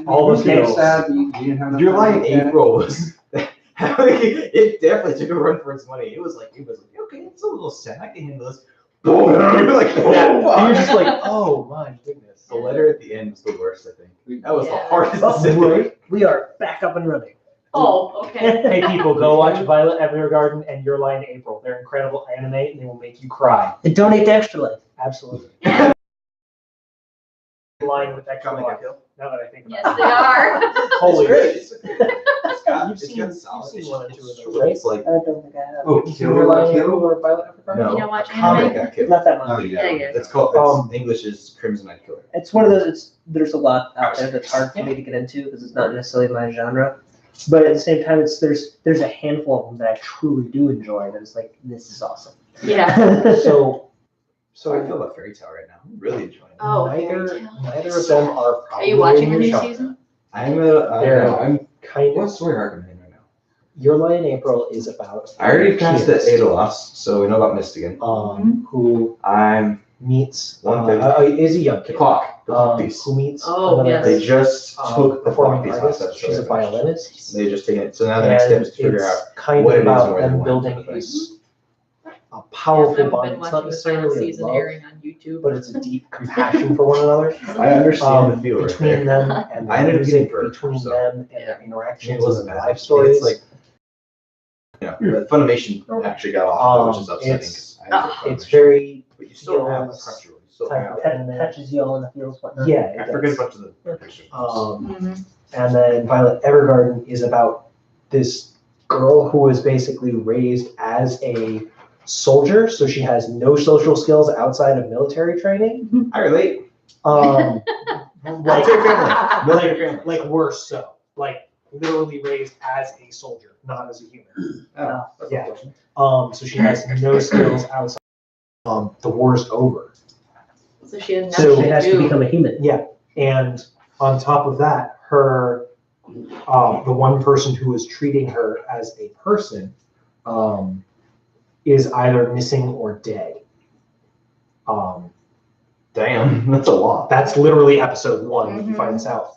All the Came skills. sad, you didn't have enough Your time line to get it. April was. It definitely took a run for its money. It was like, okay, it's a little sad. I can handle this. Boom! You're like, And oh, you're just like, oh my goodness. the letter at the end was the worst, I think. That was the Yeah. hardest Oh, decision. right. We are back up and running. Oh, okay. Hey people, go watch Violet Evergarden and Your Lie in April. They're incredible anime and they will make you cry. And donate to Extra Life. Absolutely. Yeah. Line with Extra Comic Life. Hill. Now that I think about Yes, they are. Holy It's shit. great. It's got, You've it's seen- got you've solid. seen It's one or just- two of it's those, short. right? It's like, I don't think I have. Oh, Your Lie in April kill. or Violet Evergarden? no, You don't watch a comic anime? got killed. Not that Oh, much. yeah. Yeah, yeah. It's called, English is Crimson Knight Killer. It's one of those. There's a lot out there that's hard for me to get into because it's not necessarily my genre. But at the same time, there's a handful of them that I truly do enjoy. That is like, this is awesome. Yeah. So So I feel about Fairy Tail right now. I'm really enjoying it. Oh, neither Fairy Tail. of them are Are probably you watching in the your new genre. season? I'm Kind what of. story arc am I in right now? Your Lie in April is about I already passed the kids, Aedolas, so we know about Mystigan. who I'm meets One thing. is a young the kid. clock. The clock piece. Who meets Oh, another yes. They just took the clock performing piece last artist. episode. She's a violinist. They just taken it. So now the next step is to figure it's out kind what of it is and about where they them want building to put it. a powerful Yes, I've bond. been It's not watching the final necessarily a season love, airing on YouTube. but it's a deep compassion for one another. I understand the feel right between there. them and I the ended up music getting burned, between so- them and their It interactions wasn't and bad. life stories. It's like, but Funimation actually got off, which is upsetting. It's- 'cause I enjoy It's Funimation. very But you still have feels Crunchyroll. You still kind have. of- That touches you all in the feels, whatnot. yeah. I it forget a does. bunch of the pictures. Mhm. And then Violet Evergarden is about this girl who was basically raised as a soldier, so she has no social skills outside of military training. I relate. Like, Military family. Military family. like worse so. Like literally raised as a soldier, not as a human. Oh, that's Yeah. unfortunate. So she has no skills outside. The war's over. So she has So nothing She has to to do. become a human. Yeah, and on top of that, her, the one person who is treating her as a person, is either missing or dead. Damn, that's a lot. That's literally episode 1 when you Mhm. find this out.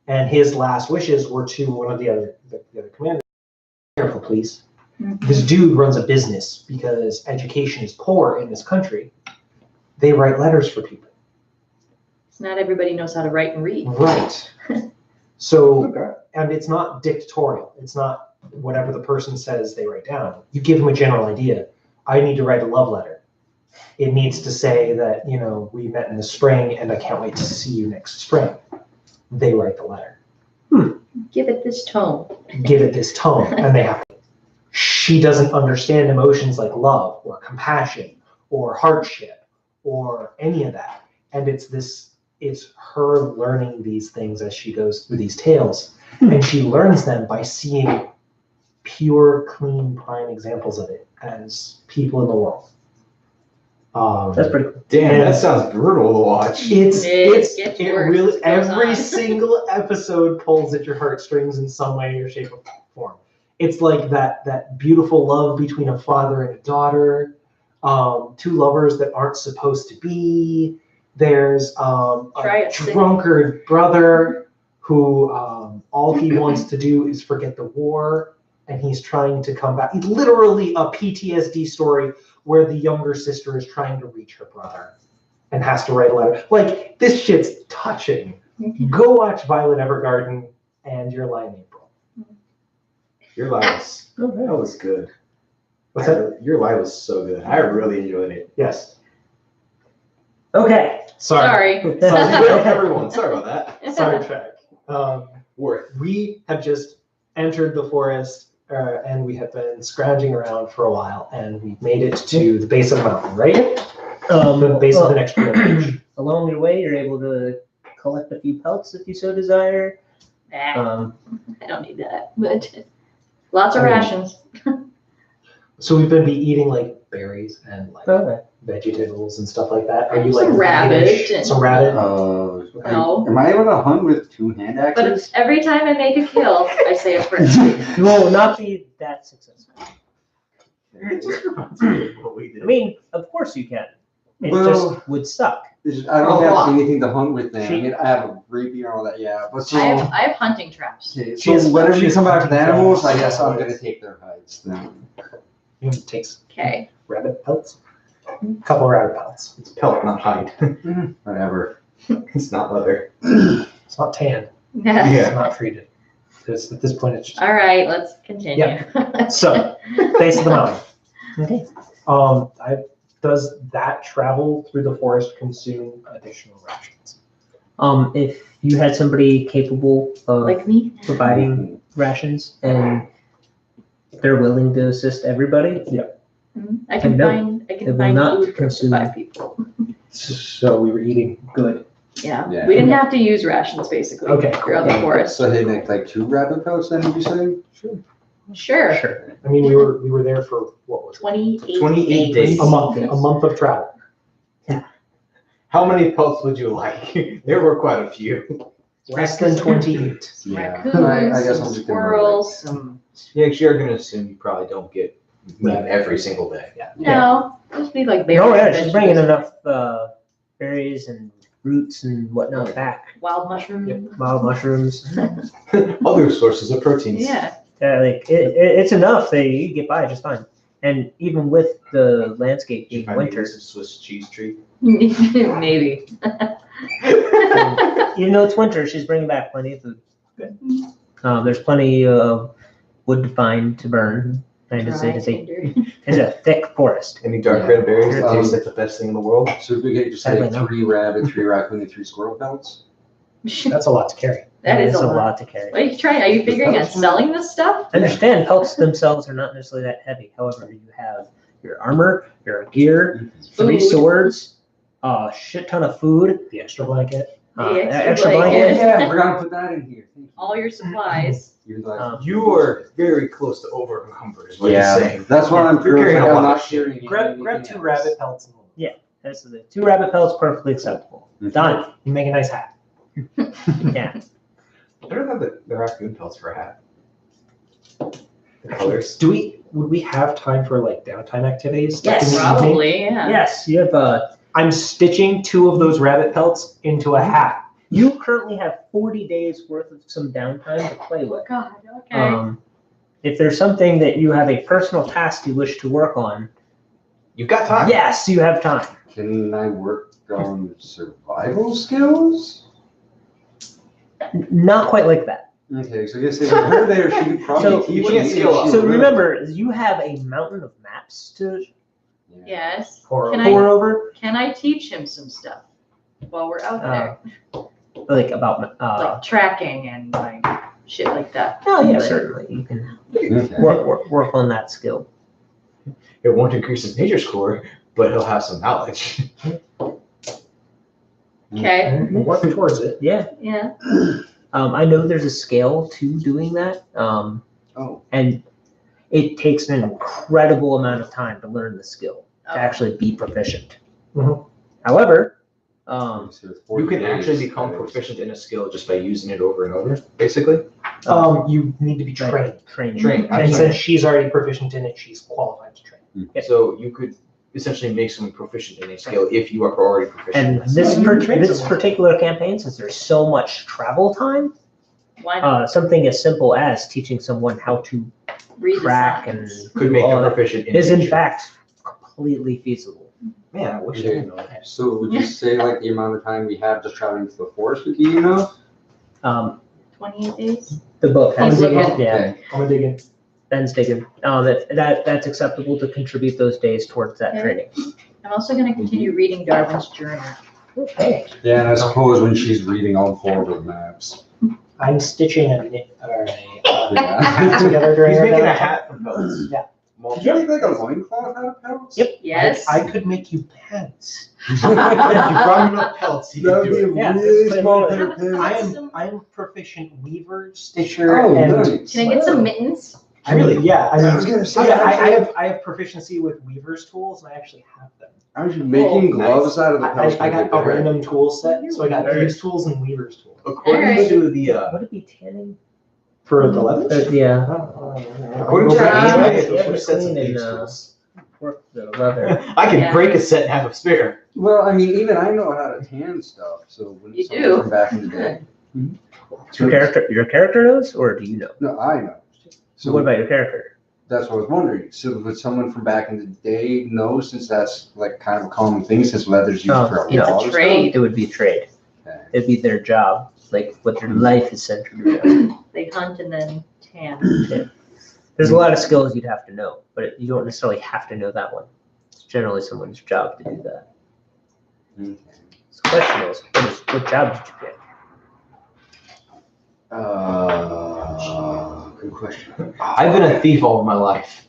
And his last wishes were to one of the other commanders. Careful, please. Mhm. This dude runs a business because education is poor in this country. They write letters for people. Not everybody knows how to write and read. Right. So, Okay. and it's not dictatorial. It's not whatever the person says they write down. You give them a general idea. I need to write a love letter. It needs to say that, we met in the spring and I can't wait to see you next spring. They write the letter. Give it this tone. Give it this tone, and they have to. She doesn't understand emotions like love or compassion or hardship or any of that. And it's her learning these things as she goes through these tales. And she learns them by seeing pure, clean, prime examples of it as people in the world. That's pretty cool. Damn, that sounds brutal to watch. It gets worse really as it goes every on. single episode pulls at your heartstrings in some way or shape or form. It's like that beautiful love between a father and a daughter, two lovers that aren't supposed to be. There's Try a it, Sid. drunkard brother who all he wants to do is forget the war, and he's trying to come back. It's literally a PTSD story where the younger sister is trying to reach her brother and has to write a letter. Like, this shit's touching. Go watch Violet Evergarden and Your Lie in April. Your lie was, Oh, that was good. What's that? Your lie was so good. I really enjoyed it. Yes. Okay. Sorry. Sorry. Everyone, sorry about that. Sidetrack. Worth. We have just entered the forest and we have been scrounging around for a while, and we've made it to the base of the mountain, right? The base of the next ridge. Along the way, you're able to collect a few pelts if you so desire. Nah, I don't need that. But lots of I mean, rations. So we've been eating like berries and like Okay. vegetables and stuff like that. Are you Some like rabbit greenish? and- Some rabbit? No. Am I able to hunt with 2 hand But axes? every time I make a kill, I say a prayer. You will not be that successful. It just reminds me of what we I did. mean, of course you can. It Well- just would suck. I don't Oh, have wow. anything to hunt with then. She- I mean, I have a rapier and all that, yeah. But so, I have hunting traps. okay, She has- so whenever she you has come back with hunting animals, traps. I guess I'm gonna take their hides then. You can take some Okay. rabbit pelts. A couple of rabbit pelts. It's pelt, not hide. Whatever. It's not leather. It's not tan. Yeah. It's not treated. Because at this point, it's just. All right, let's continue. So, base of the mountain. Okay. Does that travel through the forest consume additional rations? If you had somebody capable of Like me? providing rations and they're willing to assist everybody, I can No, find it food will not for consume. 5 people. So we were eating good. Yeah. Yeah. We didn't have to use rations basically. Okay, Throughout the forest. So they make like 2 rabbit pelts then, did you say? Sure. sure. I mean, we were there for what was it? 28 days. A month of travel. How many pelts would you like? There were quite a few. Less than 28. Yeah. Raccoons, I guess some I'm just gonna squirrels, some, Yeah, 'cause you're gonna assume you probably don't get meat every single day. no, just be like berries. Oh yeah, and she's bringing vegetables. enough berries and roots and whatnot back. Wild mushrooms. Wild mushrooms. Other sources of proteins. Yeah. Yeah, like it's enough that you get by just fine. And even with the landscape Did you being find winter, some Swiss cheese treat? Maybe. even though it's winter, she's bringing back plenty of food. There's plenty of wood to find to burn. And it's Dry, a tender. thick forest. Any dark red berries that Um, taste like the best thing in the world? So if we get just Sadly, like no. 3 rabbit, 3 raccoon, and 3 squirrel pelts? That's a lot to carry. That is a lot. lot to carry. What are you trying? Are you figuring on selling this stuff? Understand, pelts themselves are not necessarily that heavy. However, you have your armor, your gear, 3 Food. swords, a shit ton of food, The extra blanket. The extra extra blanket. blanket. Yeah, we're gonna put that in here. Thank you. All your supplies. Even though I- Um, You are very close to over encumbered, is what yeah, you're saying. that's what I'm You're carrying fearing. a I'm lot not of shit. sharing Grab anything 2 else. rabbit pelts and That's the 2 rabbit pelts, perfectly acceptable. Mhm. Done. you make a nice hat. Yeah. I don't have the raccoon pelts for a hat. The colors. Would we have time for like downtime activities? Yes, in the evening? probably, yeah. Yes, you have I'm stitching 2 of those rabbit pelts into a hat. you currently have 40 days worth of some downtime to play Oh, with. God, okay. If there's something that you have a personal task you wish to work on, You've got time. yes, you have time. Can I work on survival skills? Not quite like that. Okay, so I guess if her there, she could probably So- teach You me can't if skill she up. So really- remember, you have a mountain of maps to Yeah. Yes. Or Can I- pour over, Can I teach him some stuff while we're out there? like about Like tracking and like shit like that. oh yeah, Like, certainly you can Okay. work on that skill. It won't increase his nature score, but he'll have some knowledge. Okay, We'll work towards it. Yeah. yeah. I know there's a scale to doing that. Oh, And it takes an incredible amount of time to learn the skill Oh. to actually be proficient. Mhm. However, so it's 40 You can days, actually become that is. proficient in a skill just by using it over and over, basically. You need to be trained. training. Train. And since she's already proficient in it, she's qualified to train. So you could essentially make someone proficient in a skill if you are already proficient. And in that this, skill. you can train this someone. particular campaign, since there's so much travel time, Why not something as simple as teaching someone how to read the track and signs? could make all him that proficient in is in nature. fact completely feasible. Man, I wish I Okay, didn't know that. so would you say like the amount of time we have just traveling to the forest would be enough? 28 days? The book has, He's looking. yeah, Okay. I'm gonna dig in. Ben's digging. That's acceptable to contribute those days towards that Okay. training. I'm also gonna continue reading Darwin's Journal. Okay. Yeah, and I suppose when she's reading all 4 of the maps. I'm stitching a knit or Yeah. hat together during He's our making a downtime. hat from pelts. Yeah. Did you make like a loincloth out of pelts? Yep. Yes. I could make you pants. If you brought him enough pelts, he That could would do be it. Yeah, really that's small pretty pair of pants. I am proficient weaver, stitcher, Oh, and nice. Can I get some mittens? I really, yeah. I mean, I was gonna say, I have proficiency with weaver's tools, and I actually have them. I was making Oh, gloves out of the pelts. I got a with the random tool set, so I got Very- these tools and weaver's tools. According Alright. to the Would it be tanning? For the leather? Yeah. according to Okay. the anime, Yeah, those were sets of clean and, thieves' tools. work the leather. I can Yeah. break a set and have a spare. Well, I mean, even I know how to tan stuff, so when You someone do? from back in the day. Your character knows, or do you know? No, I know. So What about your character? that's what I was wondering. So would someone from back in the day know, since that's like kind of a common thing, since leather's used Oh, for a yeah. lot It's a of trade. It would be trade. Okay. It'd be their job, like what their life is centered around. They hunt and then tan. There's a lot of skills you'd have to know, but you don't necessarily have to know that one. It's generally someone's job to do that. Okay. So the question is, what job did you get? Good question. I've been a thief all of my life.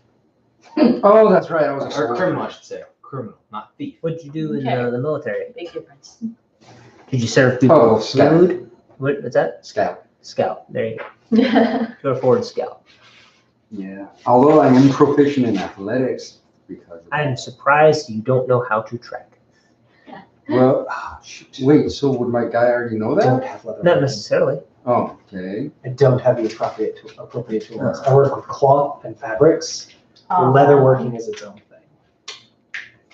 Oh, that's right. I was a Or soldier. criminal, I should say. Criminal, not thief. What did you do in Okay. the military? Big difference. Did you serve people Oh, scout. food? What's that? Scout. Scout. There you go. Go forward, scout. Yeah. Although I am proficient in athletics because. I am surprised you don't know how to trek. Well, wait. So would my guy already know I don't that? have leather. Not necessarily. Oh, okay. I don't have the appropriate tools. I work with cloth and fabrics. Aw. Leatherworking is its own thing.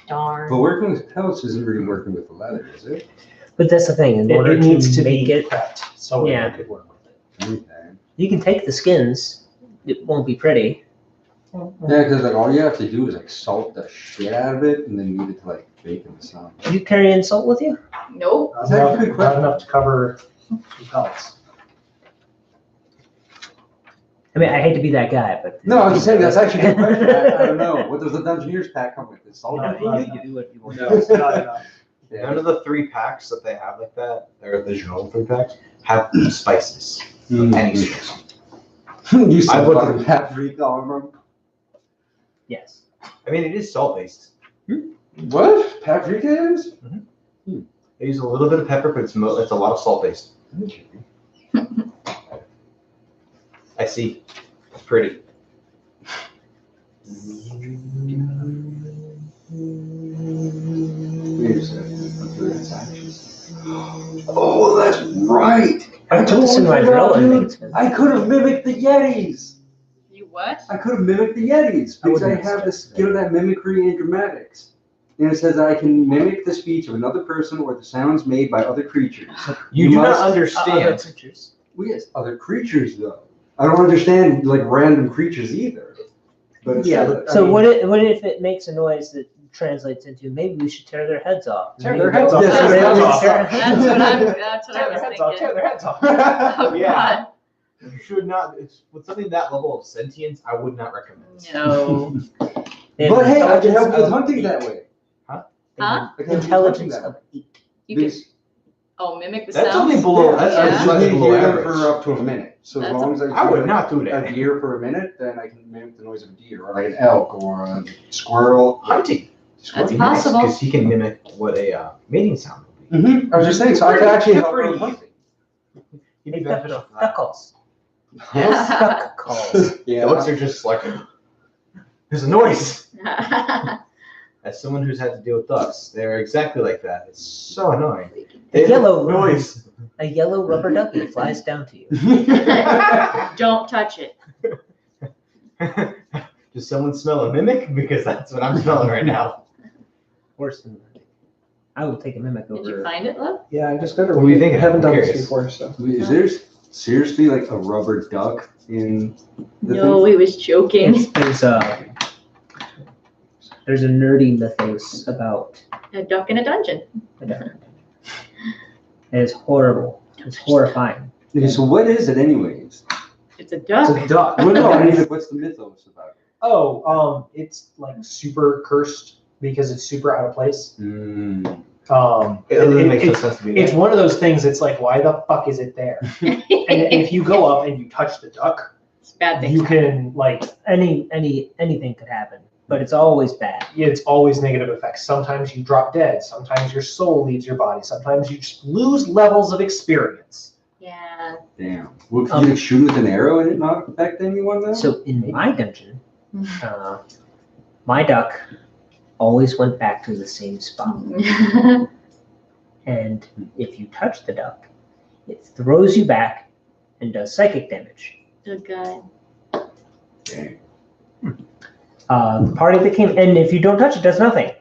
Darn. But working with pelts isn't really working with the leather, is it? But that's the thing. In order It needs to to make be it, prepped so Yeah. it could work with it. Okay. you can take the skins. It won't be pretty. Yeah, because like all you have to do is like salt the shit out of it and then leave it to like bake in the sun. You carry insult with you? Nope. Not Is that a enough, good not question? enough to cover the pelts. I mean, I hate to be that guy, but No, I'm just saying that's actually a good question. I don't know. What does the Dungeoneers pack come with? It's salt. No, and you, pepper? you do what you want. No, it's not enough. Yeah. None of the 3 packs that they have like that, or the General 3 packs, have spices. Mm. Any spice. You I said would- fucking paprika armor. Yes. I mean, it is salt based. What? Paprika is? They use a little bit of pepper, but it's a lot of salt based. I see. It's pretty. Wait a second. Oh, that's right. I put this in my drill and make it. I could have mimicked the Yetis. You what? I could have mimicked the Yetis because I wouldn't have the expect skill that mimicry and dramatics. And it says that I can mimic the speech of another person or the sounds made by other creatures. You do must- not understand. Pictures. Well, yes, other creatures though. I don't understand like random creatures either. But it Yeah, says but- that. So I mean- what if it makes a noise that translates into maybe we should tear their heads off? Tear their heads off. Yes, Tear their heads off. That's what I was Tear their heads off. Tear thinking. their heads off. Oh, Yeah. God. You should not. It's, with something that level of sentience, I would not recommend. No. But hey, I can help with hunting that way. Huh? I can help with Intelligence hunting of 8. You can, Because- mimic the That's sounds. only below. Yeah, That's yeah. I actually just slightly need to below hear them average. for up to a minute. So as That's long as I I would hear not do a that. deer for a minute, then I can mimic the noise of a deer, or like an elk, or a squirrel. Hunting. That's possible. Because he can mimic what a mating sound would be. Mm-hmm. I was just saying, so I can actually help Pretty with hunting. He'd Hey, be beneficial for duck that. calls. Yes. Duck calls. Yeah. Dogs are just like, there's a noise. As someone who's had to deal with ducks, they're exactly like that. It's so annoying. They have Yellow. noise. A yellow rubber ducky flies down to you. Don't touch it. Does someone smell a mimic? Because that's what I'm smelling right now. Worse than that. I will take a mimic Did you over. find it, love? Yeah, I just got to What do you think? I haven't I'm done this curious. before, so. Wait, is there seriously like a rubber duck in the No, he was joking. There's a nerdy mythos about A duck in a dungeon. a duck. And it's horrible. It's horrifying. Okay, so what is it anyways? It's a It's duck. a duck. Well, no, I mean, what's the mythos about it? Oh, it's like super cursed because it's super out of place. Mm. It doesn't make no it's, sense to me. it's one of those things. It's like, why the fuck is it there? And if you go up and you touch the duck, It's bad things. you can like, Anything could happen, but it's always bad. it's always negative effects. Sometimes you drop dead. Sometimes your soul leaves your body. Sometimes you just lose levels of experience. Yeah. Damn. Well, can you like, shoot with an arrow and it not affect anyone then? So in my dungeon, my duck always went back to the same spot. And if you touch the duck, it throws you back and does psychic damage. Oh, God. Okay. The party that came, and if you don't touch it, does nothing.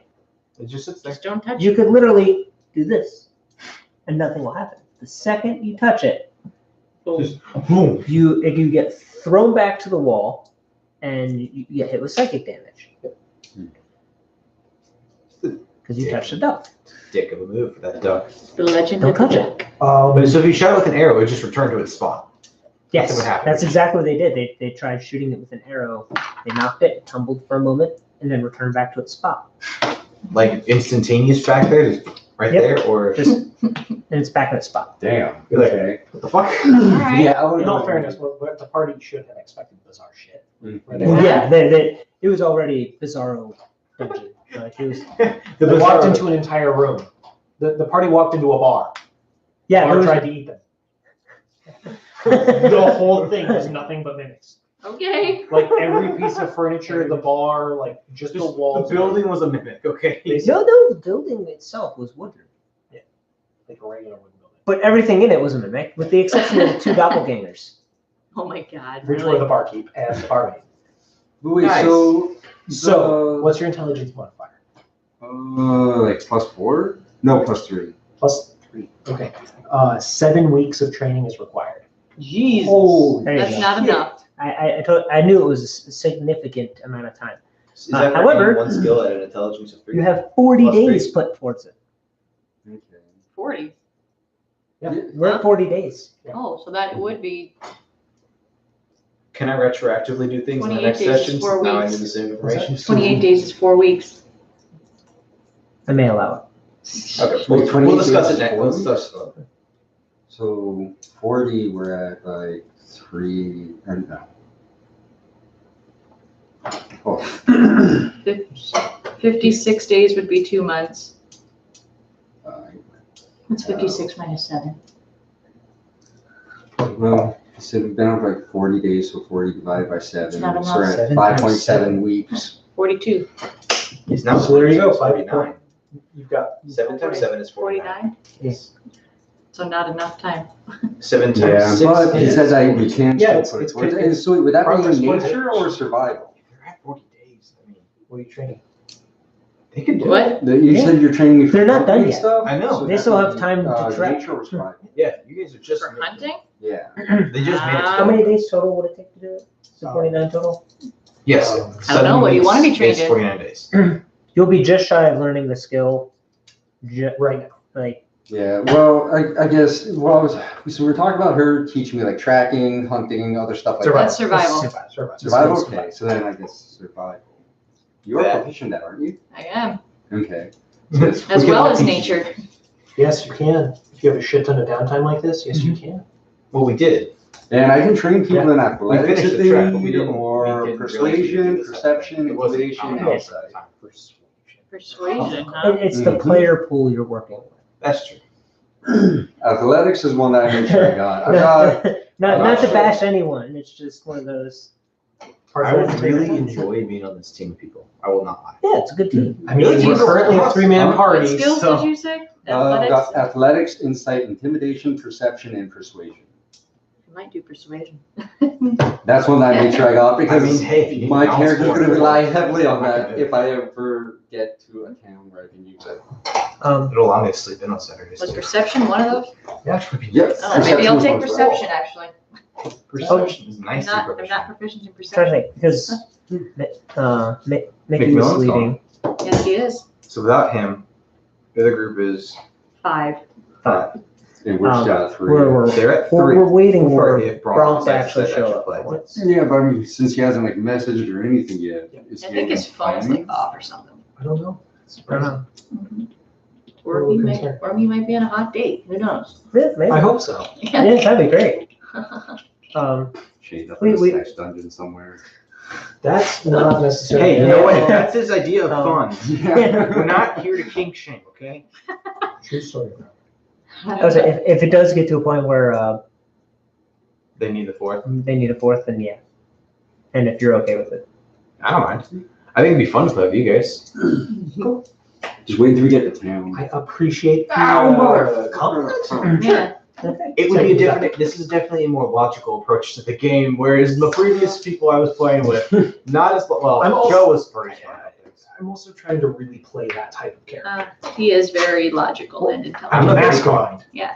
It just sits there. Just don't touch You it. could literally do this, and nothing will happen. The second you touch it, Just boom. you get thrown back to the wall, and you get hit with psychic damage because you touched a duck. Dick of a move for that duck. The legend Don't of the touch it. duck. But so if you shot it with an arrow, it just returned to its spot. Yes, Nothing would happen. that's exactly what they did. They tried shooting it with an arrow. They knocked it, it tumbled for a moment, and then returned back to its spot. Like instantaneous back there, just right Yep. there, or Just and it's back in its spot. Damn. You're like, Okay. what the fuck? Alright. Yeah, I would In all fairness, what the party should have expected bizarre shit. Where they- Yeah, it was already Bizarro dungeon. Like it was, The They walked bizarre- into an entire room. The party walked into a bar. yeah, Bar it was, tried to eat them. The whole thing was nothing but mimics. Okay. Like every piece of furniture, the bar, like just the Just walls. the building was a mimic, okay? no, the building itself was wooden, Like a regular wooden building. but everything in it was a mimic, with the exception of the two doppelgangers. Oh my God. Which were Really? the barkeep and the barmaid. But wait, Nice. So, what's your intelligence modifier? like +4? No, +3. +3. Okay. 7 weeks of training is required. Jesus. Oh, There you That's go. not enough. I knew it was a significant amount of time. Is that for However- any one skill at an intelligence of 3? You have 40 Plus days put towards it. okay. 40. We're at 40 days. Oh, so that would be Can I retroactively do things in the 28 next days is session? 4 Now I weeks. need the same information. 28 days is 4 weeks. I may allow it. Okay, Wait, we'll 28 discuss days it next. is We'll 4 discuss it. So 40, we're at like 3, or no. Oh. 56 days would be 2 months. uh, That's 56 minus 7. Well, so we've been over like 40 days, so 40 divided by 7. It's not So we're at 7 5.7 times weeks. 42. It's now So there you go, 49. You've got 7 times 7 is 49. 49? Yes. So not enough time. 7 times Yeah, 6 but it is... says we can Yeah, still it's put it towards good. it. So would that Progress be points. nature or survival? They're at 40 days. I mean, what are you training? they could do it. What? You Yeah. said you're training me for They're not done hunting yet. stuff? I know. So They that still would have be, time to track. Nature or survival? Yeah, you guys are just... For hunting? Yeah. They just made it. Ah. How many days total would it take to do it? So 49 total? Yes. I don't know, what do you wanna be trained It's in? 49 days. You'll be just shy of learning the skill. Right now. Like, Yeah, well, I guess, so we're talking about her teaching me like tracking, hunting, other stuff like That's that. survival. Survival, okay, so then I guess survival. You're Yeah. proficient at, aren't you? I am. Okay. As We can well all as teach nature. Yes, you can. If you have a shit ton of downtime like this, yes, you can. Well, we did. And I can train people in athletics finished if the they track, but we need, didn't- or we didn't really do persuasion, this. perception, It wasn't- intimidation, oh, no. outside. Persuasion. Persuasion, huh? it's the Mhm. player pool you're working with. That's true. Athletics is one that I make sure I got. I got, Not to sure. bash anyone, it's just one of those, I would really enjoy being on this team of people. I will not lie. yeah, it's a good team. I mean, we're currently a 3-man Huh? party, What skills so did you say? got Athletics? athletics, insight, intimidation, perception, and persuasion. You might do persuasion. That's one that I made sure I got because I mean, hey, if you my can bounce character's forward, going to rely heavily on I can that do it. if I ever get to a town where I can use it. It'll allow me to sleep in on Saturdays. Was too. perception one of those? yeah. Yep. Oh, maybe I'll take was perception, actually. Perception is I'm nice. not proficient in Trying to perception. think, because Mickey was McMillan's leading. Yes, he is. So without him, the other group is 5. And we're at 3. they're at We're 3. waiting Four for if Bronx to decides actually that show extra up. play. Once. Yeah, but I mean, since he hasn't like messaged or anything yet. is I he think even his phone's planning? like off or something. I don't know. I don't know. Or he might be on a hot date. Who knows? Yeah, maybe. I hope so. Yeah, that'd be great. Shade up We- in a we- sex dungeon somewhere. That's not necessarily. Hey, you know what? That's his idea of fun. Yeah. We're not here to kink shame, okay? True story. I was like, if it does get to a point where They need the 4th. they need a fourth, then yeah. And if you're okay with it. I don't mind. I think it'd be fun to play with you guys. Just wait until we get to town. I appreciate the Ow, compliment. Yeah. It would be a different. This is definitely a more logical approach to the game, whereas the previous people I was playing with, not as well. I'm also- Joe was pretty smart. I'm also trying to really play that type of character. He is very logical and I'm intelligent. a very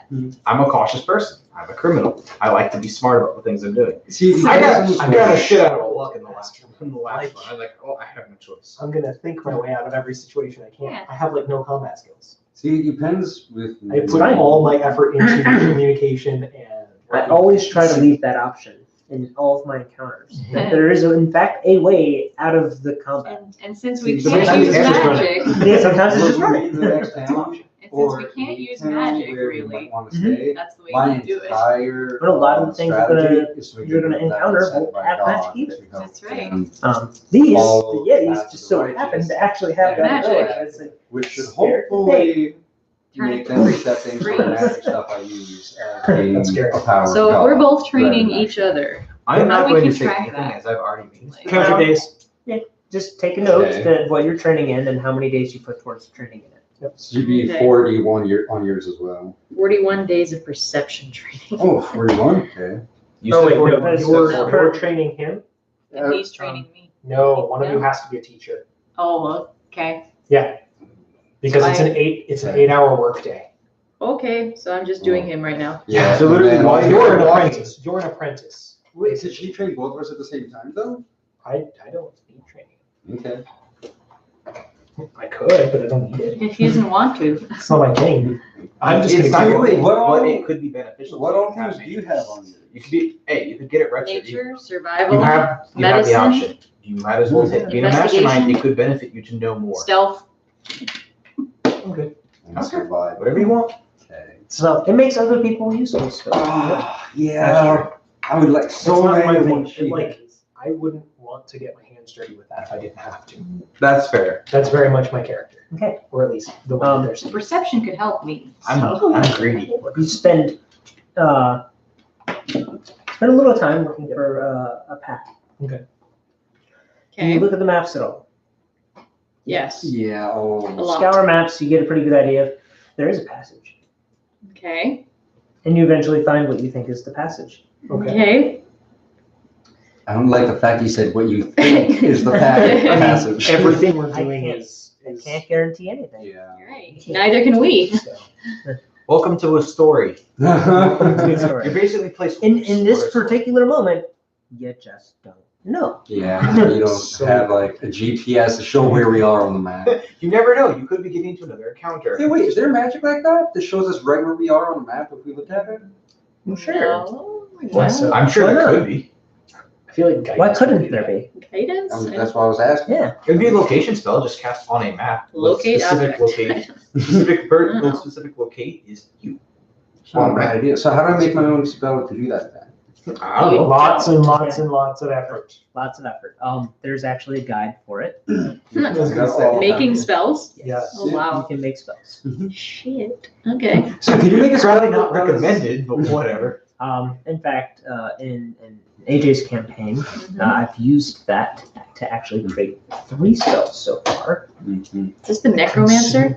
mastermind. I'm a cautious person. I'm a criminal. I like to be smart about the things I'm doing. See, I got a shit out of luck in the last one. I was like, oh, I have no choice. I'm gonna think my way out of every situation I can. Yeah. I have like no combat skills. See, it depends with. I put all my effort into communication and. I always try to leave that option in all of my encounters. That there is, in fact, a way out of the combat. And since we See, can't sometimes use it's just magic, Yeah, sometimes it's just We're running. in the next town, and since or we can't the use town magic where we really, might want to Mhm. stay. that's the way My you do it. entire But a lot of the things strategy is to you're gonna get that encounter set won't by have magic dawn, either. so we go That's right. down, These, Follow the Yetis, paths just of so the righteous. happen to actually have Yeah. that Magic. ability. It's like, which should Scared to hopefully Turn make it them accepting for the freeze. magic stuff I use as That's scary. a power. So god. we're both training rather than each other. I'm How not do we going to keep say track of anything that? as I've already made. Like- Count your days. just take a note Okay. that what you're training in and how many days you put towards training in it. So you'd be Okay. 41 on yours as well. 41 days of perception training. Oh, 41? Okay. You Oh said wait, 41, no, you said you're 41. training him. And he's training me. No, one of you No. has to be a teacher. Oh, okay. Yeah, because it's an 8-hour workday. Okay, so I'm just doing him right now. Yeah. So literally, and then while also- You're an walking- apprentice. You're an apprentice. Wait, did she train both of us at the same time though? I don't need training. Okay. I could, but I don't need it. If he doesn't want to. It's not my thing. I'm just it's gonna not do really it. What all- but it could be beneficial. What to all have things do you maybe. have on you? You could be, hey, you could get it retro. Nature, You survival, have the medicine, option. You might as well take. Being a Investigation. mastermind, it could benefit you to know more. stealth. I'm good. And survive. Whatever you want. Okay. So it makes other people useful still. Yeah. I would like It's so not my many thing. things. she Like, does. I wouldn't want to get my hands dirty with that if I didn't have to. That's fair. That's very much my character. Okay. Or at least the way Um, they're saying. Perception could help me. I'm greedy. You spend a little time looking for a path. Do you Okay, look at the maps at all? yes, Yeah. a Oh. lot. Scour maps, you get a pretty good idea. There is a passage, Okay, and you eventually find what you think is the passage. Okay. okay. I don't like the fact you said what you think is the passage. Everything we're I doing can't- is. I can't guarantee anything. Yeah. All right, neither can we. So, Welcome to a story. Good story. You're basically placed In this particular moment, you just don't know. Yeah, you don't have like a GPS to show where we are on the map. You never know. You could be getting to another encounter. Hey, wait, is there magic like that that shows us right where we are on the map if we look at it? No. Why so? I'm sure Why there not? could be. I feel like Why guidance would couldn't do there that. be? Guidance? That's why I was asking. Yeah. It would be a location spell just cast on a map. Locate specific object. location. Specific person, I don't know. specific locate is you. It's not a bad idea. So how do I make my own spell to do that then? I don't know. Lots and lots and lots of effort. Lots of effort. There's actually a guide for it. Making spells? Yes. Oh, You wow. can make spells. Shit. Okay. So can you make a It's spell probably not that does- recommended, but whatever. In fact, in AJ's campaign, Mhm. I've used that to actually create 3 spells so far. Mhm. Is this the necromancer?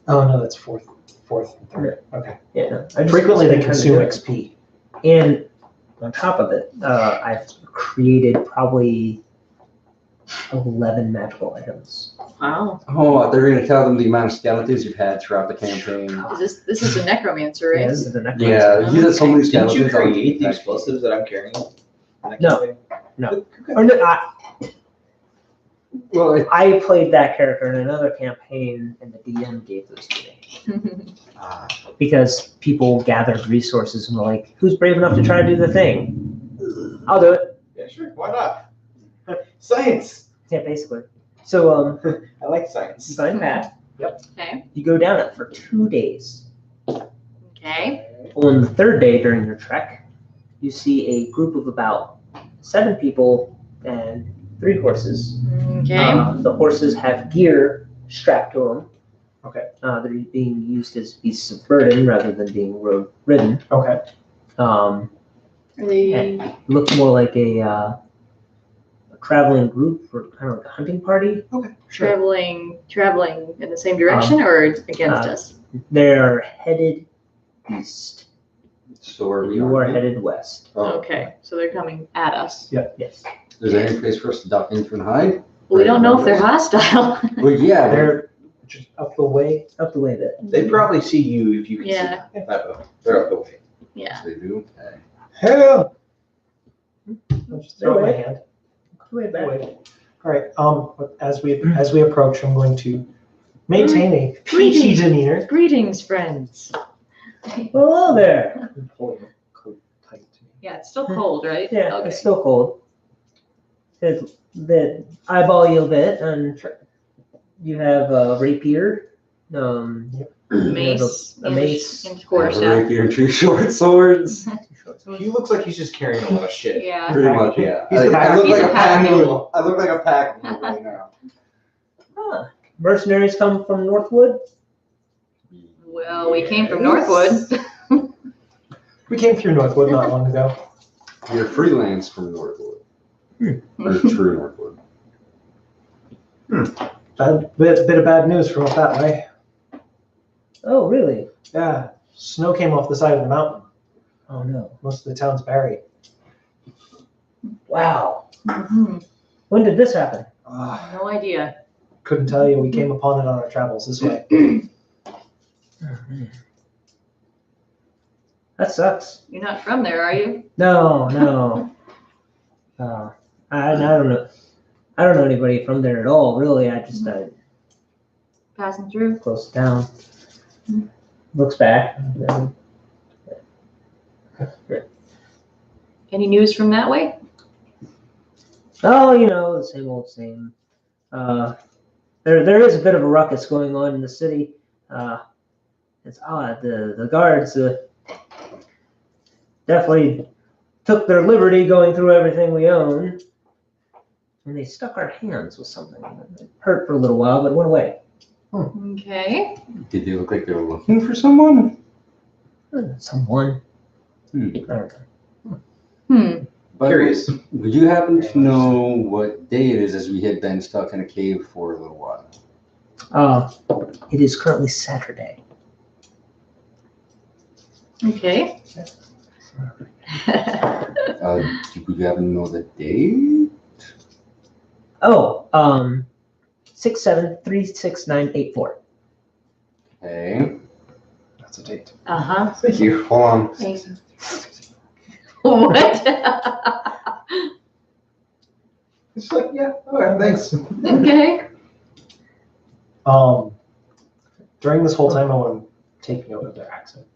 Oh, no, that's fourth, third. Okay. Yeah, no, I just Frequently they spend time to consume do it. XP. And on top of it, I've created probably 11 magical items. Wow. Oh, they're gonna tell them the amount of skeletons you've had throughout the campaign. This is a necromancer, Yeah, right? this is the necromancer. Yeah, you had so many Didn't skeletons. you I would create think the that- explosives that I'm carrying? No. Or no, Well, I played that character in another campaign, and the DM gave those to me. Because people gathered resources and were like, who's brave enough to try to do the thing? I'll do it. Yeah, sure. Why not? Science. Yeah, basically. So I like you science. find a path, Okay. you go down it for 2 days. Okay. On the 3rd day during your trek, you see a group of about 7 people and 3 horses. Okay. The horses have gear strapped to them. Okay. They're being used as beasts of burden rather than being road ridden. Okay. Are they? Look more like a traveling group or kind of like a hunting party. Sure. Traveling in the same direction or against us? They're headed east. So are we? You are on it? headed west. Oh, Okay, so they're coming at us. Yes. Is there any place for us to duck into and hide? We don't know if they're hostile. Well, yeah, They're just up the way. Up the way a bit. They probably see you if you can Yeah. see them. They're up the way. Yeah. they do. Okay. Hell. I'll just throw up my Away. hand. Way back. Away. All right. But as we approach, I'm going to maintain a peachy demeanor. Greetings, friends. Hello there. I'm pulling the coat tight to me. Yeah, it's still cold, right? Yeah, Okay. it's still cold. The eyeball you a bit, and you have a rapier. Mace. A mace. And quarter I have a staff. rapier and 2 short swords. He looks like he's just carrying a lot of shit. Yeah. Pretty much, yeah. He's I a look he's like a a pack pack mule. mule. I look like a pack mule right now. Huh. Mercenaries come from Northwood. Well, we came from Northwood. We came through Northwood not long ago. You're freelance from Northwood. Or true Northwood. Bit of bad news from up that way. Oh, really? Yeah, snow came off the side of the mountain. Oh no! Most of the town's buried. Wow. Mhm. When did this happen? No idea. Couldn't tell you. We came upon it on our travels this way. That sucks. You're not from there, are you? No. I don't know. I don't know anybody from there at all. Really, I just Passing through. close down. Looks back. Any news from that way? Oh, the same old same. There is a bit of a ruckus going on in the city. It's odd. The guards definitely took their liberty going through everything we own, and they stuck our hands with something. It hurt for a little while, but went away. Okay. Did they look like they were looking for someone? Someone. Hmm. I don't know. But Curious. Would you happen to know what day it is, as we had been stuck in a cave for a little while? It is currently Saturday. Okay. Would you happen to know the date? Oh, 6736984. Okay. That's a date. Uh-huh. Thank you. Hold on. What? It's like, yeah, all right, thanks. Okay. During this whole time, I want to take note of their accent.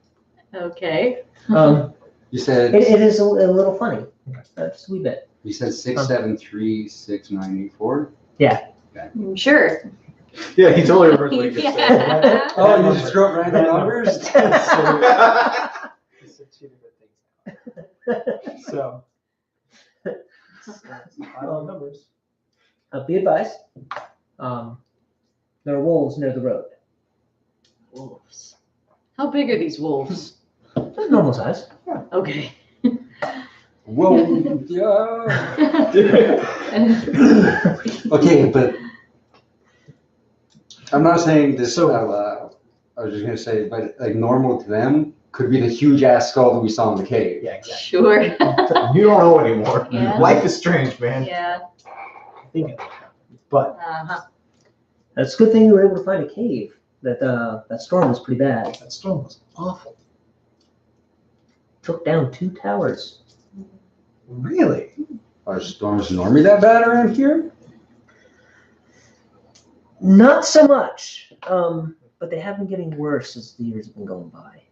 Okay. You said It is a little funny. Just a wee bit. 6736984. Sure. Yeah, he totally remembers what he just said. Yeah. Oh, you just wrote random numbers? So, numbers. Be advised. There are wolves near the road. Wolves. How big are these wolves? They're normal size. Okay. Whoa, yeah. Okay, but I'm not saying this So- out loud. I was just gonna say, but like normal to them could be the huge ass skull that we saw in the cave. Yeah, exactly. Sure. You don't know anymore. Yeah. Life is strange, man. Yeah. I think it, but Uh-huh. It's a good thing you were able to find a cave. That storm was pretty bad. that storm was awful. Took down 2 towers. Really? Are storms normally that bad around here? Not so much. But they have been getting worse as the years have been going by.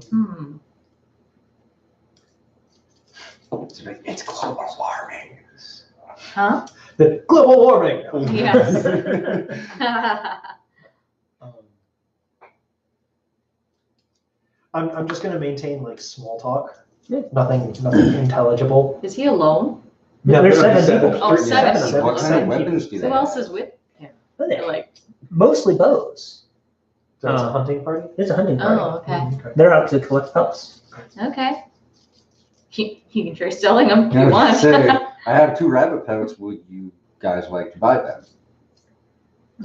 Hmm. It's global warming. Huh? The global warming. Yes. I'm just gonna maintain like small talk. Yeah. Nothing intelligible. Is he alone? There's there are 7 people. Oh, 7 seven, people. What kind seven of weapons do they Who have? else is with him? But They're they're like, mostly bows. So it's a hunting party. It's a hunting party. oh, okay. They're out to collect pelts. Okay. You can try selling them if Yeah, you I was want. gonna say, I have 2 rabbit pelts. Would you guys like to buy them?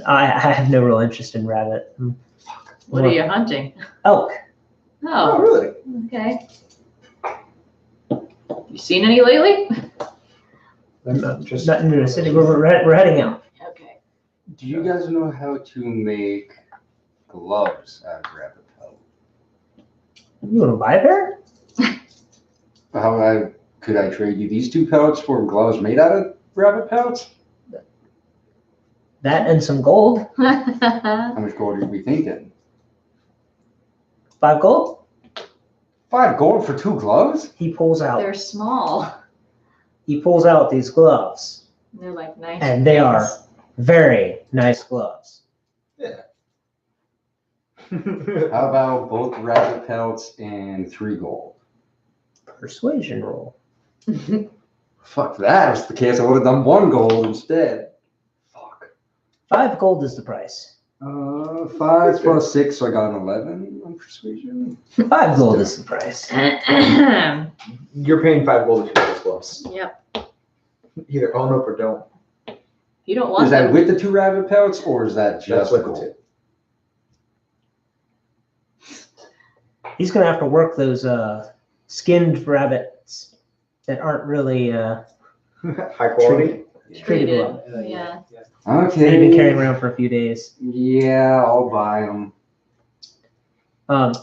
I have no real interest in rabbit. What are you hunting? Elk. Oh, Oh, really? okay. You seen any lately? Just Not in the city. We're heading out. Okay. Do you guys know how to make gloves out of rabbit pelt? You want to buy a pair? Could I trade you these 2 pellets for gloves made out of rabbit pelts? That and some gold. How much gold are we thinking? 5 gold. 5 gold for 2 gloves? He pulls out. They're small. He pulls out these gloves, They're like nice. and they are things. very nice gloves. How about both rabbit pelts and 3 gold? Persuasion roll. Fuck that. If that's the case, I would have done 1 gold instead. Fuck. 5 gold is the price. 5 plus 6, so I got an 11 on persuasion. 5 gold is the price. You're paying 5 gold to get those gloves. Yep. Either own up or don't. You don't want Is that them. with the 2 rabbit pelts, or is that That's just what the gold? two. He's gonna have to work those skinned rabbits that aren't really High quality. treated well. Yeah. They've been carrying Okay. around for a few days. Yeah, I'll buy them.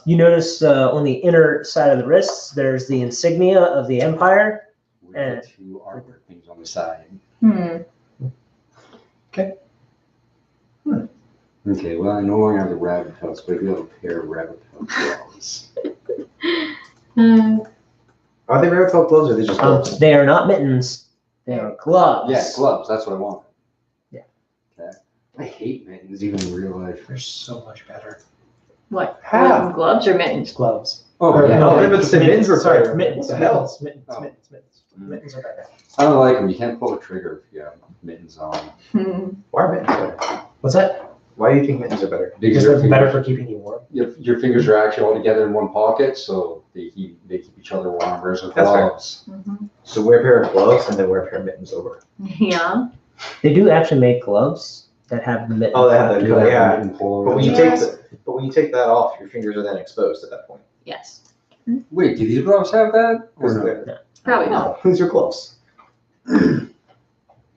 You notice on the inner side of the wrists, there's the insignia of the Empire. With the 2 artwork things on the side. Hmm. Okay, well, I no longer have the rabbit pelts, but I do have a pair of rabbit pelt gloves. Are they rabbit pelt gloves or are they just gloves? They are not mittens. They are gloves. Yeah, gloves. That's what I want. Yeah. Okay. I hate mittens, even in real life. they're so much better. What? How? Gloves or mittens? Gloves. Oh, Or, yeah. no, but the mittens are sorry, better. mittens. What the hell? Mittens. Oh. Mittens. Mittens are better. I don't like them. You can't pull the trigger if you have mittens on. Hmm. Why are mittens better? What's that? Why do you think mittens are better? Because your they're better fingers, for keeping you warm. your fingers are actually all together in one pocket, so they keep each other warm. Whereas with That's fair. gloves, Mhm. So wear a pair of gloves and then wear a pair of mittens over. Yeah. They do actually make gloves that have the mittens. Oh, they have that. you have Yeah. a mitten pull But when you around. take when you take that off, your fingers are then exposed at that point. Yes. Wait, do these gloves have that? Or Because no? they're- Probably not. No, who's your gloves? What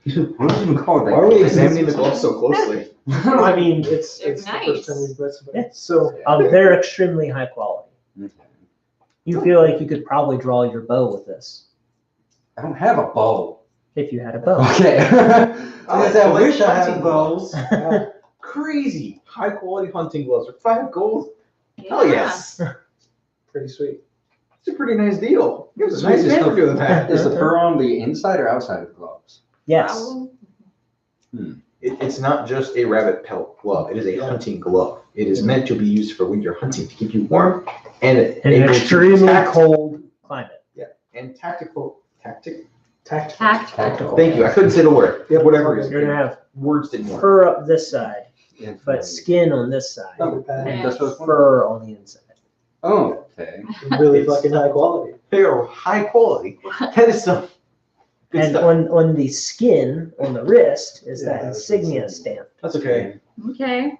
do you even call Why that? are we examining the gloves so closely? I mean, it's They're the nice. first time we've read somebody. Yeah. So They're extremely high quality. Okay. You feel like you could probably draw your bow with this I don't have a bow. if you had a bow. Okay. I wish I had hunting bows. Crazy high quality hunting gloves for 5 gold. Hell yes, pretty sweet. it's a pretty nice deal. It was a So nice is man the- for doing that. Is the fur on the inside or outside of the gloves? Yes. Probably. It's not just a rabbit pelt glove. It is a hunting glove. It is meant to be used for when you're hunting to keep you warm and In an able to extremely tact- cold climate. and tactical. Tactical. Tactical. Thank you. I couldn't say the word. Yep. Whatever it is. You're gonna have Words didn't work. fur up this side, Yeah. but skin on this side. Oh, Yeah. that's what I was wondering. Fur on the inside. Oh, okay. Really fucking high quality. They are high quality. That is some good And stuff. on the skin on the wrist is that Yeah, insignia stamp. That's okay. Okay.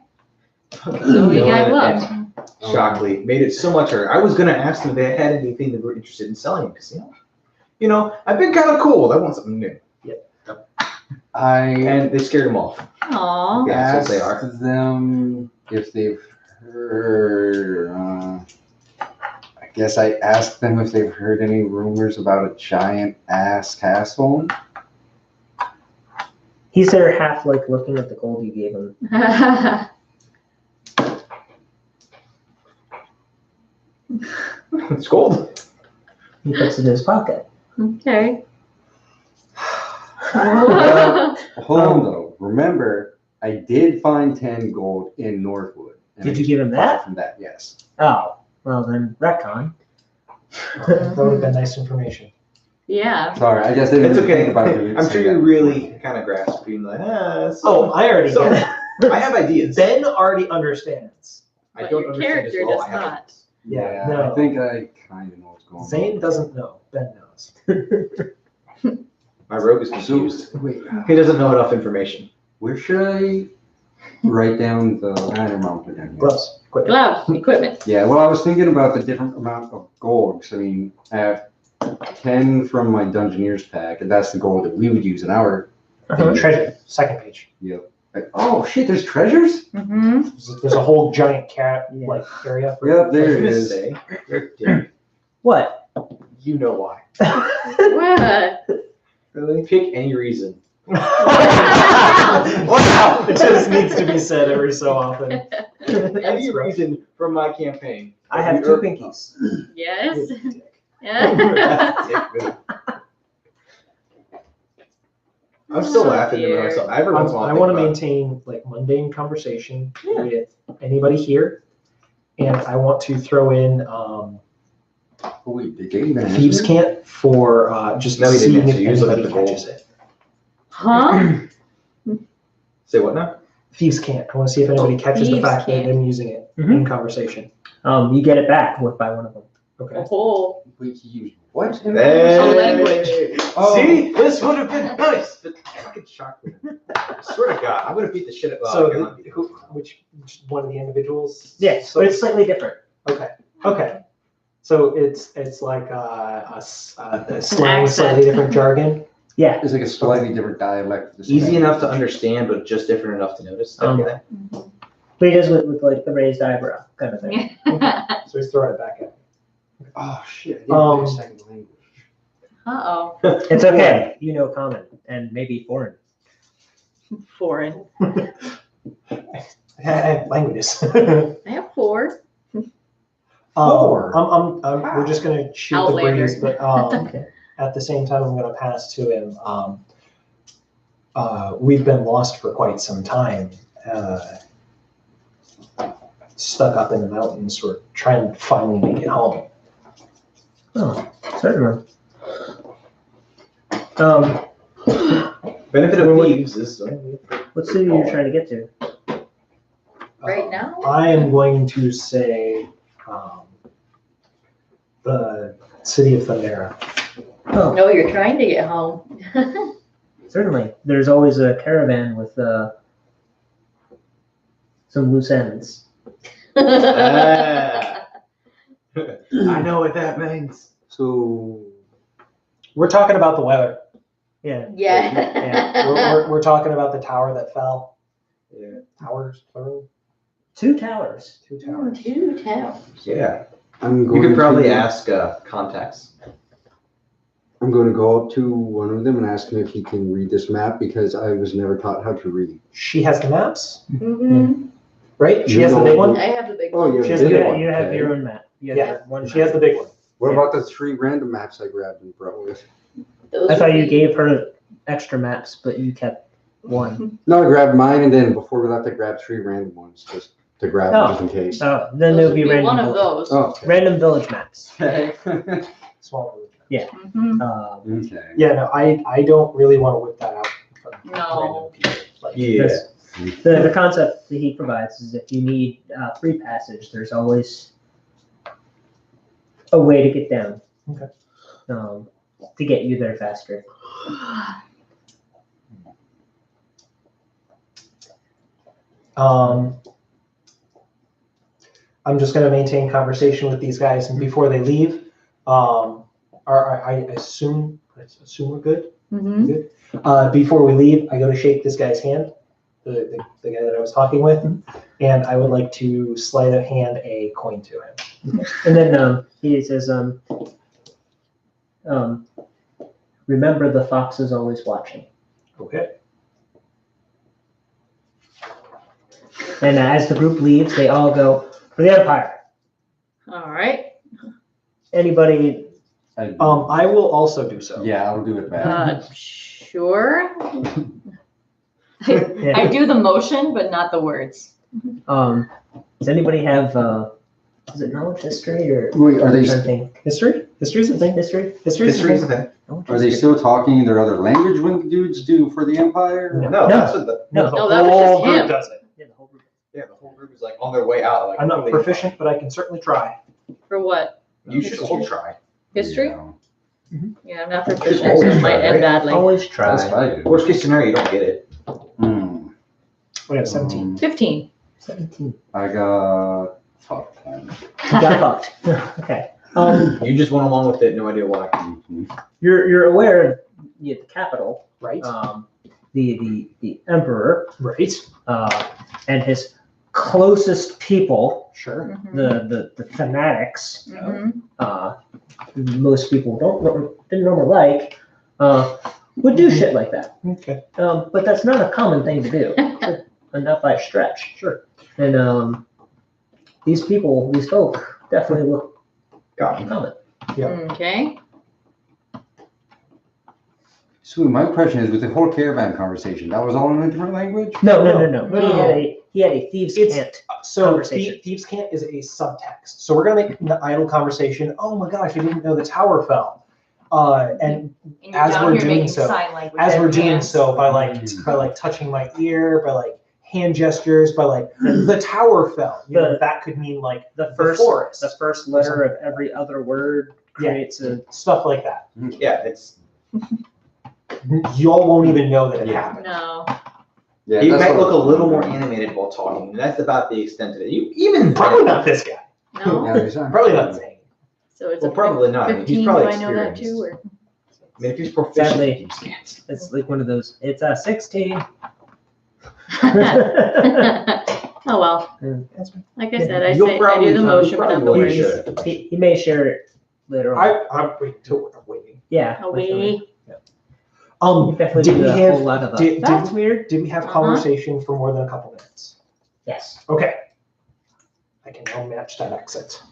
So You we know got what? gloves. Shockley made it so much harder. I was gonna ask them if they had anything that were interested in selling because I've been kind of cold. I want something new, I and they scared him off. Aw. Yeah, that's what they asked them if they've heard. I guess I asked them if they've heard any rumors about a giant ass castle. He's there half like looking at the gold you gave him. It's gold. He puts it in his pocket. Okay. Hold on though. Remember, I did find 10 gold in Northwood. and Did I you give him bought that? From that, yes. Oh, well then, retcon. That would have been nice information. Yeah. Sorry, I guess I didn't It's really okay. think about it. I'm sure you really kind of grasp being like, Oh, I already So- get it. I have ideas. Ben already understands. I But don't your understand this character at all. does I have not. Yeah, I no. think I kind of know what's going on. Zane doesn't know. Ben knows. My rogue is confused. Wait, He doesn't know enough information. where should I write down the, I don't know, put it down here. Gloves, equipment. Gloves, equipment. Yeah, well, I was thinking about the different amount of gold. 'Cause I mean, I have 10 from my Dungeoneers pack, and that's the gold that we would use in our. Treasure, second page. Oh shit! There's treasures. Mm-hmm. There's a whole giant cat Yeah. like area. For Yep, there I was it gonna is. say, you're a dick. What? You know why. What? Really? Pick any reason. Wow! It just needs to be said every so often. Any reason from my campaign. I have 2 pinkies. Yes. Dick. Yeah. I'm still Oh, laughing to dear. myself. Every once in a while I think want to about- maintain like mundane conversation with anybody here, and I want to throw in Oh, wait, did they even answer Thieves' me? Cant for just No, he didn't seeing if answer. You just look at anybody the gold. catches it. Huh? Say what now? Thieves' Cant. I want to see if anybody catches the Thieves' fact that Cant. I'm using it Mhm. in conversation. You get it back by one of them. Okay. Oh. Wait, you used what? Hey. language. Oh. See, this would have been nice, but fucking chocolate. I swear to God, I'm gonna beat the shit out of. So, I'm gonna beat which one of the individuals? Yes, So but it's slightly different. okay. Okay. So it's like a slang, accent. slightly different jargon. Yeah. It's like a slightly different dialect. of the Easy Spanish. enough to understand, but just different enough to notice. Okay. But he does with like the raised eyebrow kind of thing. So he's throwing it back at me. Oh shit! I didn't pick a second language. Uh-oh. It's okay. You know common and maybe foreign. Foreign. I have languages. I have 4. Four. We're just gonna shoot Outlander. the breeze, but Okay. at the same time, I'm gonna pass to him. We've been lost for quite some time. Stuck up in the mountains. We're trying to finally make it home. Oh, certainly. Benefit Well, of what- thieves is. What city are you trying to get to? Right now? I am going to say the city of Thundera. Oh, No, you're trying to get home. certainly. There's always a caravan with some loose ends. I know what that means. So We're talking about the weather. Yeah. Yeah. We're talking about the tower that fell. Yeah. Towers, plural, 2 towers. 2 towers. 2 towns. Yeah. I'm You going. could probably to, ask contacts. I'm going to go up to one of them and ask him if he can read this map because I was never taught how to read. She has the maps, Mm-hmm. right? She You has the know- big one. I have the big Oh, one. yeah. She has the You big have, one. you have Okay. your own map. You have Yeah, one She has map. the big one. What Yeah. about the 3 random maps I grabbed and brought with? Those I thought would you be- gave her extra maps, but you kept one. No, I grabbed mine and then before we left, I grabbed 3 random ones just to grab Oh. just in case. Oh, then those there'll would be random. one of vil- those. Oh, okay. Random village maps. Okay. Small village. Mhm. Okay. Yeah, no, I don't really want to whip that out. in front of No. random people. Like, Yeah. The concept that he provides is if you need free passage, there's always a way to get down. Okay. To get you there faster. I'm just going to maintain conversation with these guys, and before they leave, I assume we're good. Mhm. Before we leave, I go to shake this guy's hand, the guy that I was talking with, and I would like to sleight of hand a coin to him. And then he says, remember the fox is always watching. Okay. And as the group leaves, they all go for the Empire. All right. Anybody? I will also do so. Yeah, I'll do it back. Sure. Yeah. I do the motion, but not the words. Does anybody have? Is it knowledge history or? Wait, are they I'm trying to think. History? History's a thing. History? History's a History's thing. the thing. Knowledge Are they history. still talking in their other language when the dudes do for the Empire? No. No, that's what the No. The No, that was whole just group him. does it. Yeah, the whole group. yeah, the whole group is like on their way out. Like I'm not holy- proficient, but I can certainly try. For what? You should all try. History? Yeah. Yeah, I'm not Just proficient, so it always might try, end right? badly. Always That's try. what I do. Worst case scenario, you don't get it. Hmm. We have 17. 15. 17. I got fucked. You got fucked. Okay. You just went along with it, no idea why. You're aware of the capital, Right. the emperor, Right. and his closest people, Sure. the fanatics, Mhm. most people didn't normally like, would do shit like that. Okay. But that's not a common thing to do, enough by a stretch. Sure. And these folk, definitely look Got it. common. Okay. So my question is, with the whole caravan conversation, that was all in a different language? No. No. He had a thieves' It's- cant. So Conversation. Thieves' Cant is a subtext. So we're gonna make the idle conversation. Oh my gosh, I didn't know the tower fell. And And you're As down we're here doing making so- sign language as we're at doing hands. so by like touching my ear, by like hand gestures, by like the tower fell. You know, that could mean like The first forest. letter of every other word Yeah. creates a. Stuff like that. Yeah, it's Y'all won't even know that it Yeah. happened. No. Yeah, he that's might what look I a was little more wondering. animated while talking. And that's about the extent of it. You even Probably not this guy. No. Yeah, exactly. Probably not Zane. So it's Well, a probably not. I mean, 15. he's probably Do I know that experienced. too? Or? I mean, if he's proficient, Sadly. he can't. It's like one of those. It's a 16. Oh well. Yeah. Like I said, I You'll say I probably- do the you motion, but probably not the will. words. should. He may share it later on. I'm waiting. Yeah. Away. You definitely Did do we a have whole lot of did- That's weird. did we have Uh-huh. conversation for more than a couple minutes? Yes. Okay. I can now match that exit.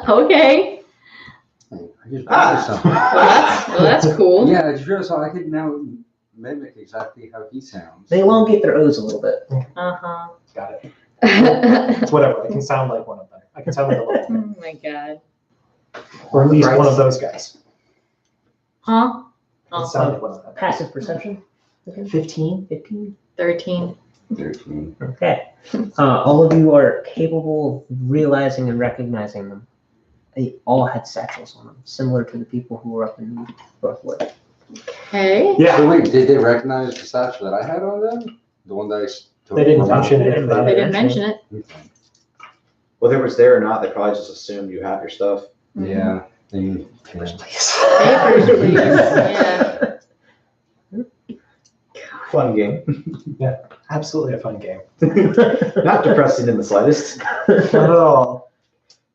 Okay. I just Ah. realized something. Well, that's cool. Yeah, I just realized I could now mimic exactly how he sounds. They elongate their O's a little bit. Uh-huh. Got it. Oh It's whatever. I can sound like one of them. I can sound like a little, my god. or at least one of those guys. Huh? I can Oh, sound like one of them. Passive perception. 15. 15. 13. 13. Okay. All of you are capable of realizing and recognizing them. They all had satchels on them, similar to the people who were up in Northwood. Okay. Yeah. So wait, did they recognize the satchel that I had on them? The one that I took They didn't from- mention it. They didn't bother. They didn't mention it. Okay. Whether it was there or not, they probably just assumed you have your stuff. Yeah. Then- Papers, please. Papers, please. Yeah. Fun game. Absolutely a fun game. Not depressing in the slightest. Not at all.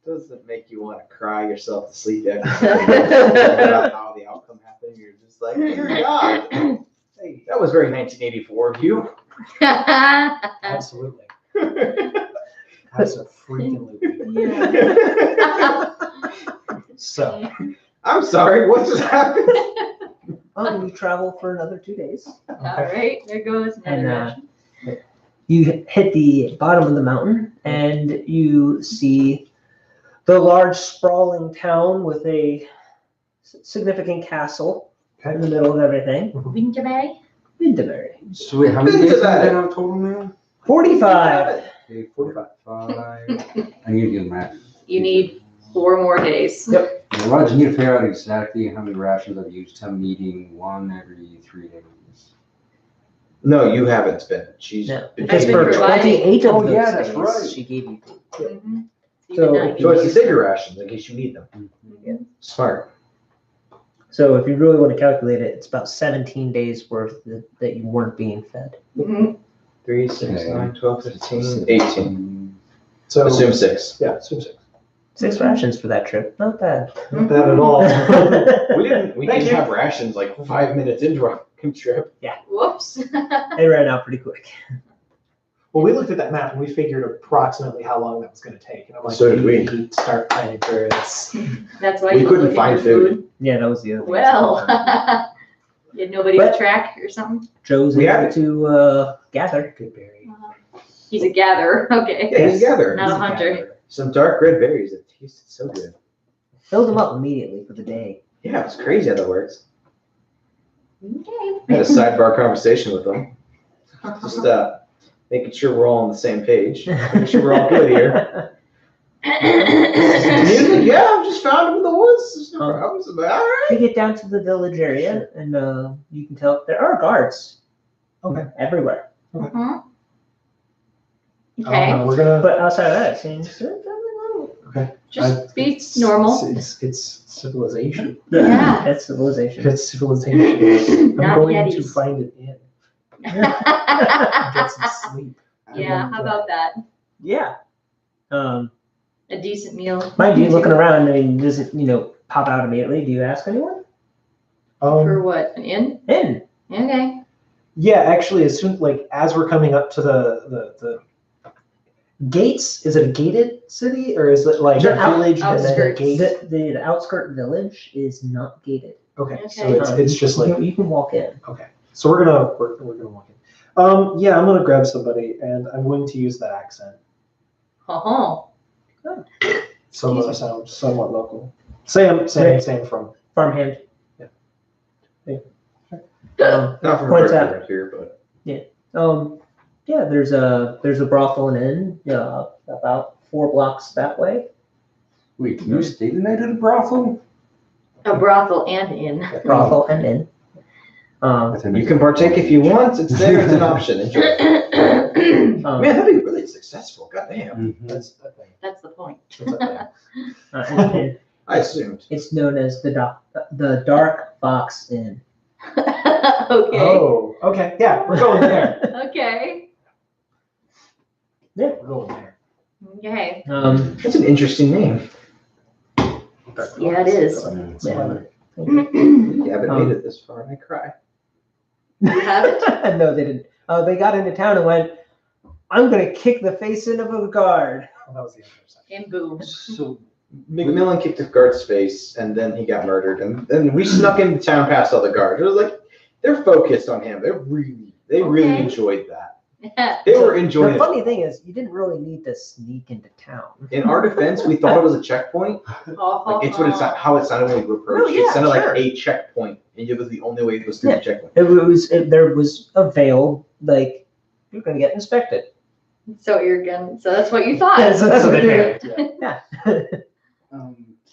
Doesn't make you want to cry yourself to sleep after thinking about how the outcome happened. You're just like, dear God, hey, that was very 1984 of you. Absolutely. Absolutely. Yeah. So, I'm sorry, what just happened? You travel for another 2 days. All right, there goes another And, ration. You hit the bottom of the mountain and you see the large sprawling town with a significant castle in the middle of everything. Winterberry? Winterberry. So wait, how many Been to days have that. we been on total now? 45. Okay, 45. I need to do the math. You need 4 more days. Yep. Roger, you need to figure out exactly how many rations I've used. I'm eating one every 3 days. No, you haven't been. She's No, been because been for taking providing- 28 of Oh, those yeah, that's days, right. she gave you. Mhm. You So did not if So it's use- the bigger rations in case you need them. Smart. So if you really want to calculate it, it's about 17 days worth that you weren't being fed. Mhm. 3, 6, Okay. 9, 12, 15, 18. so Assume 6. yeah, assume 6. 6 rations for that trip. Not bad. Not bad at all. We didn't Thank you. have rations like 5 minutes into our trip. Whoops. They ran out pretty quick. Well, we looked at that map and we figured approximately how long that was going to take. And I'm like, So did we. need to start planning for this. That's why We you couldn't look at find your food. Yeah, that was the other thing. Well, you had nobody But- to track or something? Joe's We able have- to gather. Good berry. He's a gatherer, okay. Yeah, he's gathered. Not a hunter. Some dark red berries that tasted so good. Filled them up immediately for the day. Yeah, it's crazy how that works. Okay. I had a sidebar conversation with them. Just making sure we're all on the same page. Making sure we're all good here. And he was like, yeah, I just found him in the woods. There's no problems. I'm like, all right. You get down to the village area, and you can tell there are guards. Okay. Everywhere. Mhm. Okay. We're gonna. But outside of that, it seems Just be normal. It's civilization. Yeah. that's civilization. It's civilization. I'm Not going to Yetis. find it in. Get some sleep. Yeah, how about that? Yeah. A decent meal. Mind you, looking around, I mean, does it, pop out immediately? Do you ask anyone? For what? An inn? In. Okay. Yeah, actually, as we're coming up to the gates, is it a gated city or is it like The a village and then a outskirts. gate? The outskirt village is not gated. Okay, so Okay. it's just like you can walk in. so we're gonna walk in. Yeah, I'm gonna grab somebody and I'm going to use that accent. Oh. Somewhat local. Sam from. Farmhand. Yeah. Not from Points out. right here, but Yeah, there's a brothel and inn about 4 blocks that way. Wait, can you stay the night at a brothel? A brothel and inn. Brothel and inn. you can partake if you want. It's there. It's an option. Enjoy. Man, that'd be really successful. Goddamn. Mhm. That's a thing. That's the point. That's a thing. and I assumed. it's known as the Dark Fox Inn. Okay. Oh, okay. Yeah, we're going there. Okay. We're going there. Okay. That's an interesting name. Yeah, it is. It's Yeah. clever. You haven't made it this far, and I cry. You have it? No, they didn't. They got into town and went, I'm going to kick the face in of a guard. Oh, that was the other side. And boom. So McMillan kicked the guard's face, and then he got murdered, and then we snuck into town past all the guards. It was like they're focused on him. They really Okay. enjoyed that. They were enjoying The it. funny thing is, you didn't really need to sneak into town. In our defense, we thought it was a checkpoint. Like it's how it sounded when we approached. Oh, yeah, it sounded sure. like a checkpoint, and it was the only way it was through Yeah. the checkpoint. There was a veil, like, you're going to get inspected. So that's what you thought. Yeah, so that's what they did. Yeah.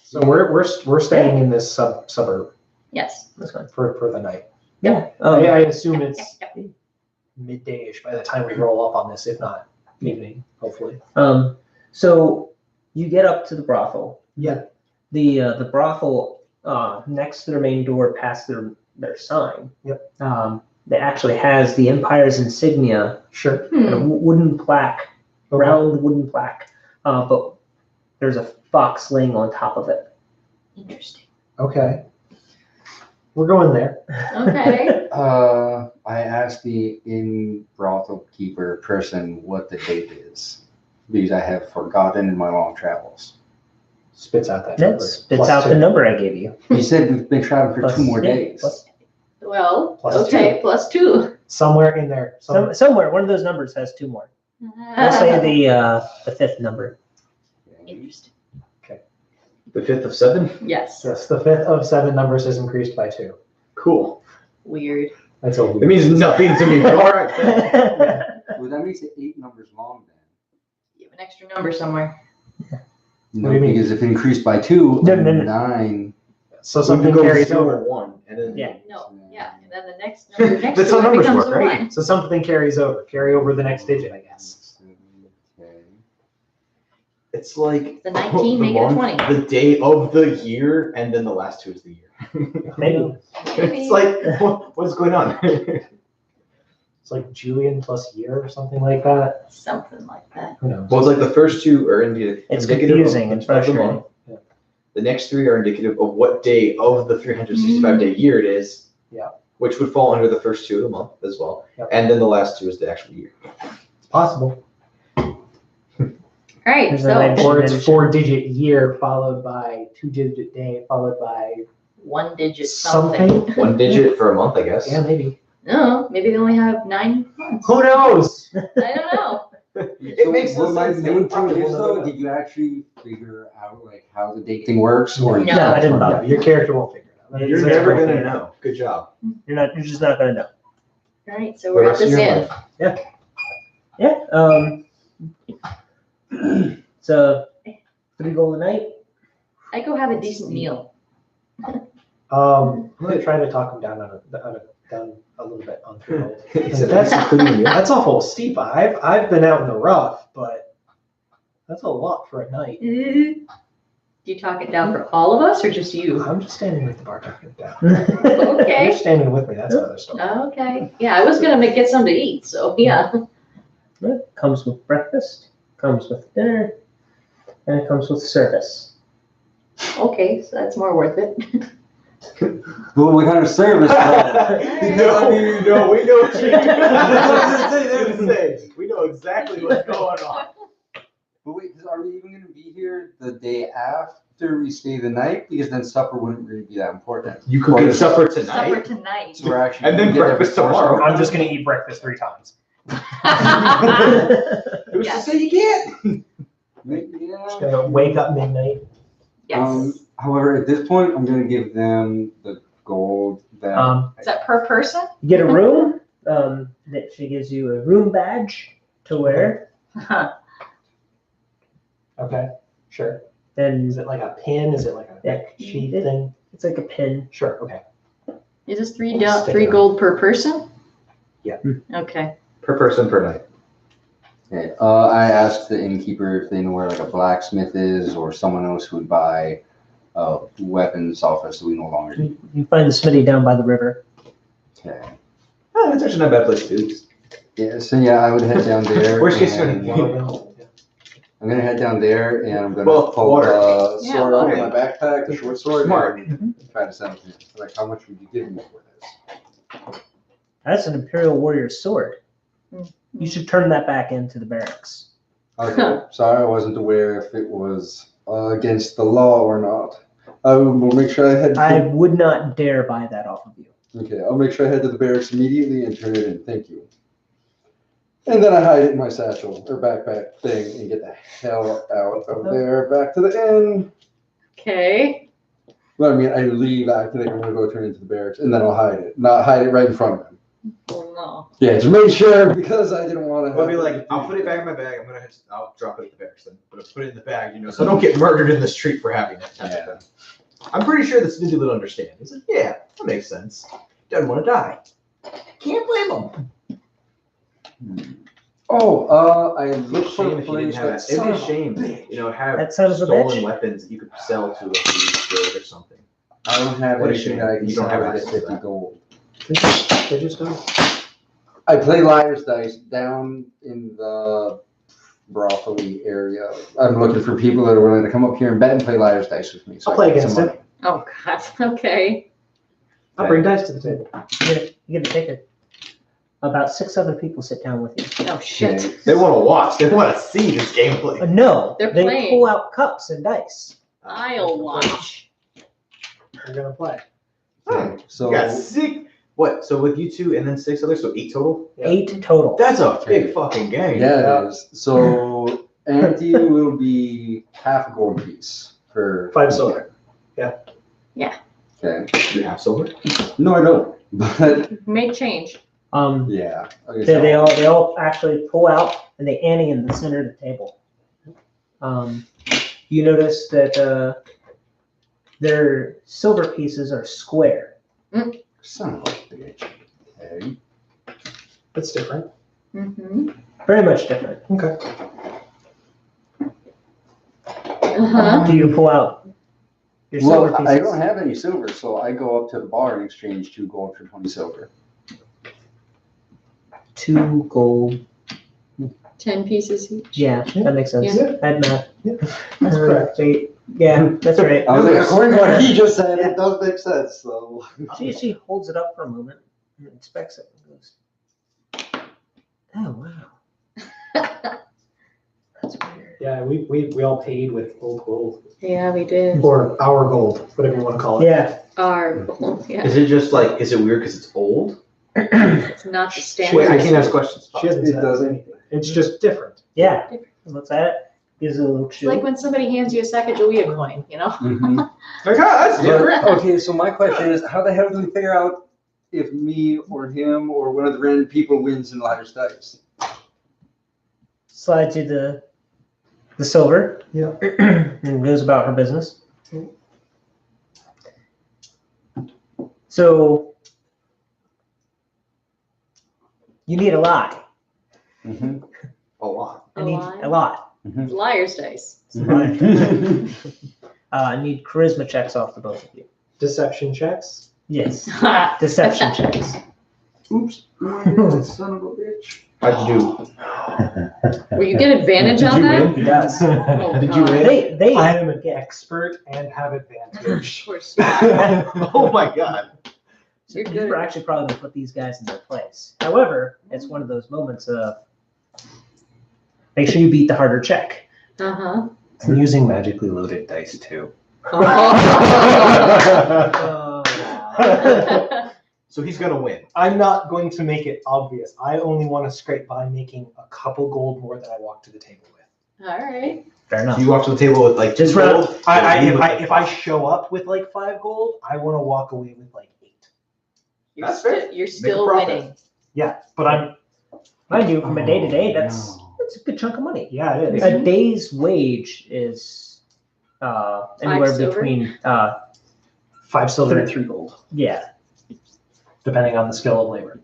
So we're staying in this suburb Yes. That's fine. for the night. Yeah. I assume it's midday-ish by the time we roll up on this, if not evening, hopefully. So you get up to the brothel. Yeah. The brothel next to their main door, past their sign. Yep. That actually has the Empire's insignia, Sure. and a wooden plaque, Okay. round wooden plaque. But there's a fox laying on top of it. Interesting. Okay. We're going there. Okay. I asked the inn brothel keeper person what the date is because I have forgotten in my long travels. Spits out that number. That spits out the number I gave you. He said we've been traveling for Plus- 2 more yeah, days. plus- Well, Plus okay, +2. Somewhere in there. somewhere, one of those numbers has 2 more. I'll say the 5th number. Interesting. The 5th of 7. Yes. Yes, the 5th of 7 numbers is increased by 2. Cool. Weird. That's a It weird. means nothing to me. But all right. Well, that makes it 8 numbers long then. You have an extra number somewhere. No, do you mean? because if increased by 2, No, no, no. 9. So something carries over. 1, and then Yeah. No, yeah, and then the next number next That's to how it numbers becomes work, a right? 1. So something carries over. Carry over the next digit, I guess. Okay. It's like The 19, make it a month, 20. The day of the year, and then the last 2 is the year. Maybe. It's like what's going on? It's like Julian plus year or something like that. Something like that. Who knows? Well, it's like the first 2 are It's indicative confusing and of the month. frustrating. The next 3 are indicative of what day of the 365-day year it is. Yeah. Which would fall under the first 2 of the month as well. Yep. And then the last 2 is the actual year. It's possible. All right, There's so a line- Or it's 4-digit year followed by 2-digit day followed by 1 digit something. something. 1 digit for a month, I guess. Yeah, maybe. No, maybe they only have 9 months. Who knows? I don't know. It makes what my sense. main point is though, did you actually figure out like how the date thing works or? No. No, I didn't No, bother. your character won't figure it out. You're It's never gonna gonna know. Good job. You're just not gonna know. All right, so The we're at rest of this your inn. Yeah. So 3 gold a night. I go have a decent meal. I'm gonna try to talk him down on done a little bit on 3 gold. He said, That's- that's including you. That's awful steep. I've been out in the rough, but that's a lot for a night. Do you talk it down for all of us or just you? I'm just standing with the bar talking it down. Okay. You're standing with me. That's another story. Okay. Yeah, I was gonna get some to eat, so yeah. Comes with breakfast, comes with dinner, and it comes with service. Okay, so that's more worth it. Well, what kind of service? No, we know what you're doing. We know exactly what's going on. But wait, are we even gonna be here the day after we stay the night? Because then supper wouldn't really be that important. You could get supper Supper tonight. tonight. So we're actually. And then gonna get there breakfast before tomorrow. supper. I'm just gonna eat breakfast 3 times. Who's Yes. to say you can't? Yeah. Just gonna wake up midnight. Yes. However, at this point, I'm gonna give them the gold that. Is that per person? You get a room. That she gives you a room badge to wear. Okay, sure. Then Is it like a pin? Is it like a Yeah. sheet thing? it's like a pin. Sure. Okay. Is this Stick it three on. gold per person? Yeah. Okay. Per person per night. Okay. I asked the innkeeper if they know where like a blacksmith is or someone else who would buy weapons off us so we no longer need. You find the smithy down by the river. Okay. Oh, that's actually not a bad place to do. Yeah. So yeah, I would head down there. Worst case and- scenario. I'm gonna head down there and I'm gonna Well, pull water. the Yeah, sword out of water. my backpack, the short sword. Smart. And try to send it to him. Like, how much would you give me for this? That's an Imperial warrior sword. Mm. You should turn that back into the barracks. Okay. Sorry, I wasn't aware if it was against the law or not. I will make sure I head. I would not dare buy that off of you. Okay, I'll make sure I head to the barracks immediately and turn it in. Thank you. And then I hide it in my satchel or backpack thing and get the hell out of there, back to the inn. Okay. Well, I mean, I leave acting like I'm gonna go turn into the barracks, and then I'll hide it, not hide it right in front of him. Oh no. Yeah, just make sure because I didn't want to. I'll be like, I'll put it back in my bag. I'll drop it at the barracks then. But I'll put it in the bag, so I don't get murdered in the street for having it. Yeah. I'm pretty sure the Smithy will understand. He's like, yeah, that makes sense. Doesn't want to die. Can't blame him. Oh, I It'd be looked a for shame a if you didn't place have that. that. It'd be a shame, have That son of a stolen bitch. weapons that you could sell to a thief guild or something. I don't have What a anything shame. that I can You don't sell have at access to 50 that. gold. They just don't. I play liar's dice down in the brothel area. I'm looking for people that are willing to come up here and bet and play liar's dice with me. So I'll I play can get some against money. Oh God. Okay. I'll bring dice to the table. You get a ticket. About 6 other people sit down with you. Oh shit. Okay. They want to watch. They want to see this gameplay. No, They're they playing. pull out cups and dice. I'll watch. We're gonna play. Hmm. So You got 6. What? So with you two and then 6 others, so 8 total? Yeah. 8 total. That's a big fucking game. yeah, it is. So Auntie will be half a gold piece for 5 silver. Okay. You have silver? No, I don't. But Make change. yeah. Okay, They so- they all actually pull out and they ante in the center of the table. You notice that their silver pieces are square. Son of a bitch. Okay. That's different. Mm-hmm. Very much different. Okay. Uh-huh. Do you pull out your silver Well, pieces? I don't have any silver, so I go up to the bar and exchange 2 gold for 20 silver. 2 gold. 10 pieces each. Yeah, that makes sense. Yeah. Add math. That's correct. Yeah, that's right. I was like, according to what he just said, it does make sense. So She holds it up for a moment and inspects it and goes, oh, wow. That's weird. Yeah, we all paid with old gold. Yeah, we did. Or our gold, whatever you want to call it. Yeah, Our, yeah. Is it just like, is it weird because it's old? It's not the standard. Wait, I can't ask questions. She hasn't It said doesn't. anything. It's just different. yeah. Looks at it, gives it a little It's chew. like when somebody hands you a Sacagawea coin, Mhm. Like, oh, that's different. Okay, so my question is, how the hell do we figure out if me or him or one of the random people wins in liar's dice? Slides you the silver. Yeah. And goes about her business. So You need a lie. Mhm. A lot. I need lie? a lot. Liar's dice. I need charisma checks off the both of you. Deception checks. Yes. Deception checks. Oops. Son of a bitch. How'd you Will you get advantage Did on you that? win? He does. Oh, Did you God. win? They I am an expert and have advantage. Of course. Oh my god. You're you good. were actually probably gonna put these guys in their place. However, it's one of those moments of make sure you beat the harder check. Uh-huh. I'm using magically loaded dice too. So he's gonna win. I'm not going to make it obvious. I only want to scrape by making a couple gold more than I walk to the table with. All right. Fair So enough. you walk to the table with like Just two round- gold. If I show up with like 5 gold, I want to walk away with like 8. You're, That's fair. you're Make a still profit. winning. Yeah, but I'm. Mind you, from a day to day, Oh, that's no. a good chunk of money. Yeah, it is. A day's wage is anywhere silver? between 5 silver and 3 gold, yeah. depending on the skill of labor.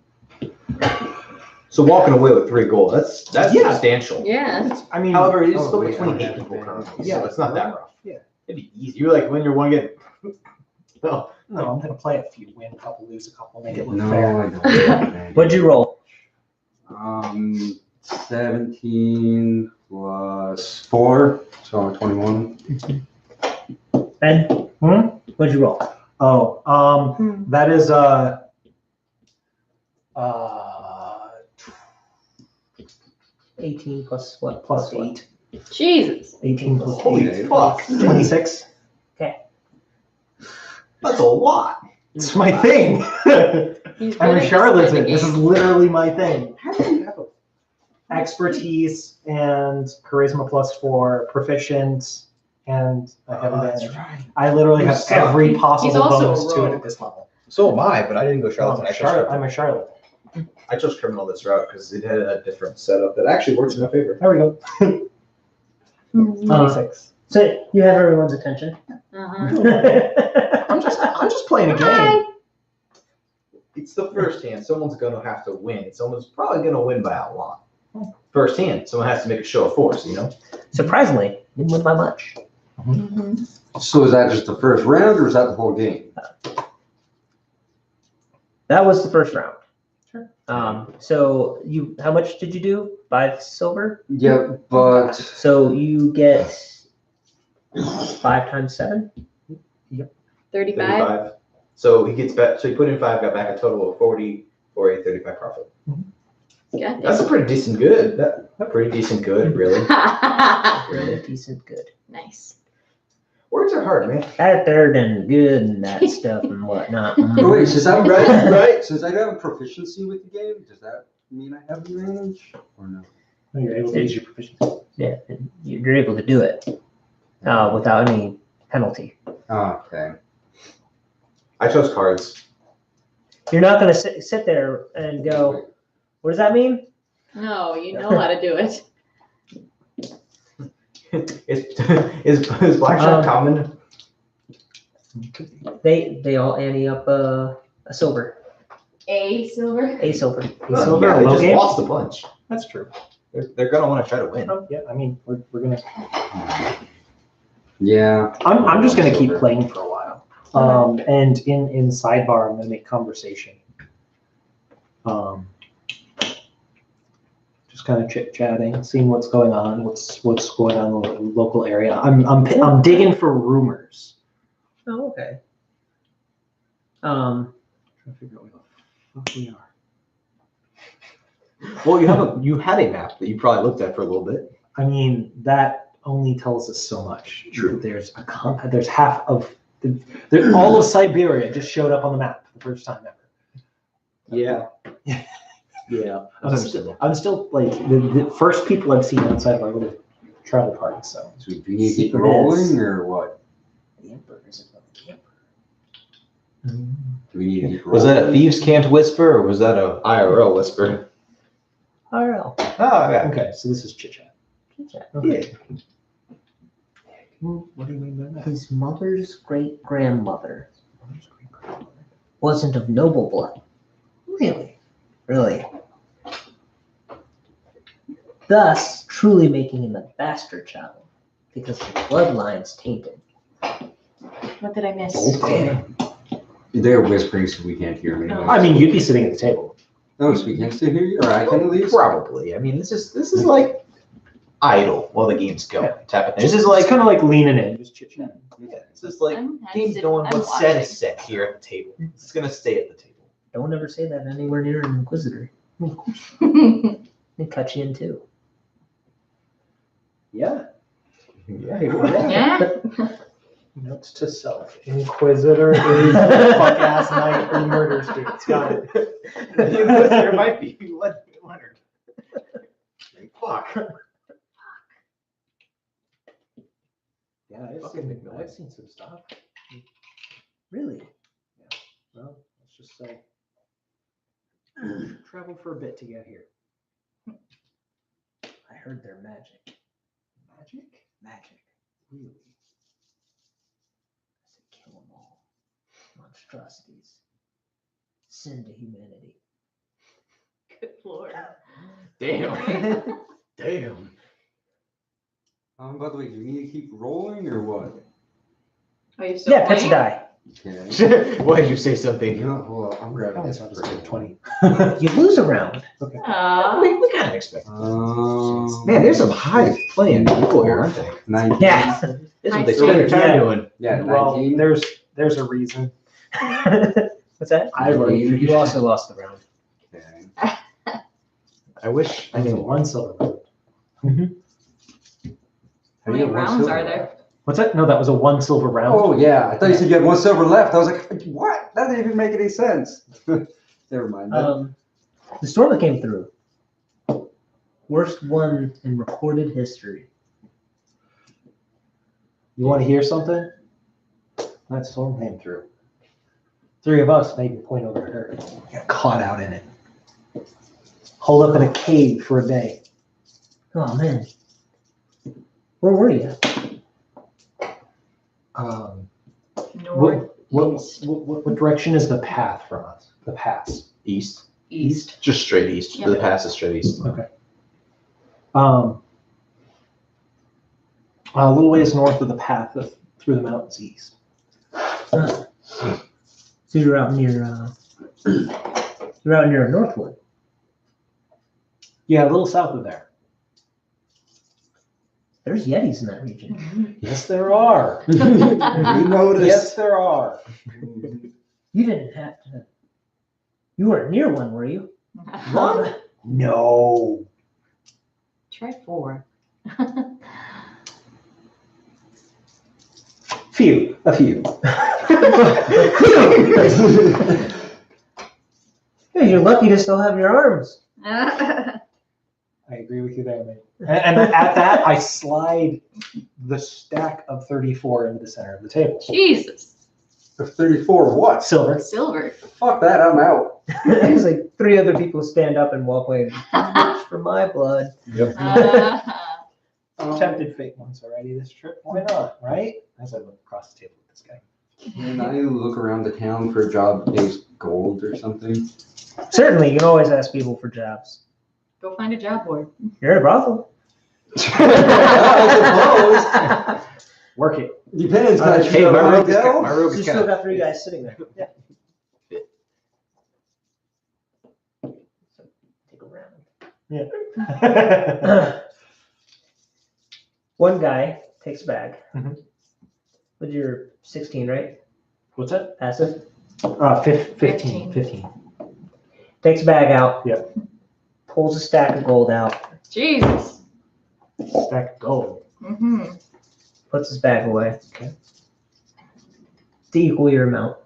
So walking away with 3 gold, that's Yeah. substantial. Yeah. I mean, However, it is Oh, still wait, between I 8 don't people have currently, Yeah. so it's not that rough. Yeah. It'd be easy. You're like when you're one get. No. no, I'm gonna play a few, win a couple, lose a couple, make it look No, fair. I don't. What'd you roll? 17 plus 4, so 21. Ben? Hmm? What'd you roll? Oh, that is 18 plus what? plus what? 8. Jesus. 18 plus Holy 8. fuck. 26. That's a lot. It's my thing. He's I'm good a at charlatan. the This is game. literally my thing. How do you have a Expertise and charisma plus 4, proficient, and I have advantage. right. I literally You have suck. every possible also a bonus to it rogue. at this level. So am I, but I didn't go charlatan. I'm a charlatan. I chose criminal this route because it had a different setup that actually works in my favor. There we go. Mhm. 26. So you have everyone's attention. Uh-huh. I'm just playing a game. Hi. It's the first hand. Someone's gonna have to win. Someone's probably gonna win by a lot. First hand. Someone has to make a show of force, you know? Surprisingly, didn't win by much. Mhm. So is that just the first round or is that the whole game? That was the first round. Sure. So how much did you do? 5 silver? Yeah, but So you get 5 times 7? 35. 35. So he gets back. So he put in 5, got back a total of 40 for a 35 profit. God That's a pretty decent good. That pretty decent good, really. damn. Really decent good. Nice. Words are hard, man. Better than good and that stuff and whatnot. oh, wait, since I'm right, since I have a proficiency with the game, does that mean I have advantage or no? You're able to use your proficiency. Yeah, and you're able to do it without any penalty. Okay. I chose cards. You're not going to sit there and go, what does that mean? No, you know how to do it. Is blackjack common? They all ante up a silver. A silver. A silver. Silver, Yeah, a they low just game? lost a bunch. That's true. They're gonna want to try to win. Oh, yeah, I mean, we're gonna. Yeah. I'm just gonna keep playing for a while. And in sidebar, I'm gonna make conversation. Just kind of chit chatting, seeing what's going on, what's going on in the local area. I'm digging for rumors. Oh, okay. Trying to figure out where the fuck we are. Well, you had a map that you probably looked at for a little bit. I mean, that only tells us so much. True. There's half of all of Siberia just showed up on the map for the first time ever. Yeah. Yeah. I'm still like the first people I've seen outside of our little travel party. So So do you need to keep Secret rolling is- or what? The Emperor is above the Emperor. Do we need to keep rolling? Was that a thieves' can't whisper, or was that a IRL whisper? RL. Oh, yeah. okay, so this is chit chat. Okay. What do you mean by that? His mother's great grandmother wasn't of noble blood. Really? Really? thus truly making him a bastard child because the bloodline's tainted. What did I miss? They're whispering so we can't hear them anyway. I mean, you'd be sitting at the table. No, so we can still hear you, or I can at least. Probably. I mean, this is like idle while the game's going. Type of thing. This is It's like kind of like leaning in, just chit chatting. this is like I'm game's sitting- going. I'm What's set watching. is set here at the table. It's gonna stay at the table. Don't ever say that anywhere near an inquisitor. They cut you in two. Yeah. Yeah. Yeah. Notes to self. Inquisitor is a fuck ass knight who murders dudes. Got it. There might be Leonard. Fuck. Yeah, Fucking I've seen some stuff. Really? Well, let's just say traveled for a bit to get here. I heard they're magic. Magic? Magic. Really? I said kill them all. Monstrosities. Sin to humanity. Good lord. Damn. Damn. By the way, do we need to keep rolling or what? Are you still Yeah, catch a playing? die. Okay. Why did you say something? You know, hold on, I'm grabbing this I'll just for take 20. You lose a round. Aw. We kind of expect. Man, there's some high playing people here, aren't they? 19. Yeah. This is what I they spend their time see. doing. Yeah, Well, 19. there's a reason. What's that? I already You also lost the round. Okay. I wish I I knew knew. one silver. How How do many you get one rounds silver are there? left? What's that? No, that was a 1 silver round. Oh, yeah. I thought you said you had 1 silver left. I was like, what? That didn't even make any sense. Never mind. The storm that came through. Worst one in recorded history. You want to hear something? That storm came through. 3 of us made a point over to her. Got caught out in it. Holed up in a cave for a day. Oh man. Where were you? North, east, What direction is the path from us? The pass. East. east. Just straight east. Yeah. The pass is straight east. Okay. A little ways north of the path through the mountains east. So you're out near Northwood. Yeah, a little south of there. There's Yetis in that region. Mhm. Yes, there are. You noticed. Yes, there are. You didn't have to. You weren't near one, were you? One? No. Try 4. A few. Yeah, you're lucky to still have your arms. I agree with you there, man. And at that, I slide the stack of 34 into the center of the table. Jesus. 34 what? Silver. Silver. Fuck that, I'm out. There's like 3 other people stand up and walk away. Much for my blood. Tempted fate once already this trip. Why not, right? As I look across the table at this guy. Can I look around the town for a job that pays gold or something? Certainly, you can always ask people for jobs. Go find a job board. You're in a brothel. I Work it. suppose. Depends. Can I Hey, shoot my up robe is hotel? my robe You is still kind got 3 guys sitting there. Yeah. Fit. So, take a round. Yeah. One guy takes a bag. Mhm. With your 16, right? What's that? Passive. 15. 15. Takes a bag out. Yep. Pulls a stack of gold out. Jesus. Stack of gold. Mm-hmm. Puts his bag away. Okay. To equal your amount.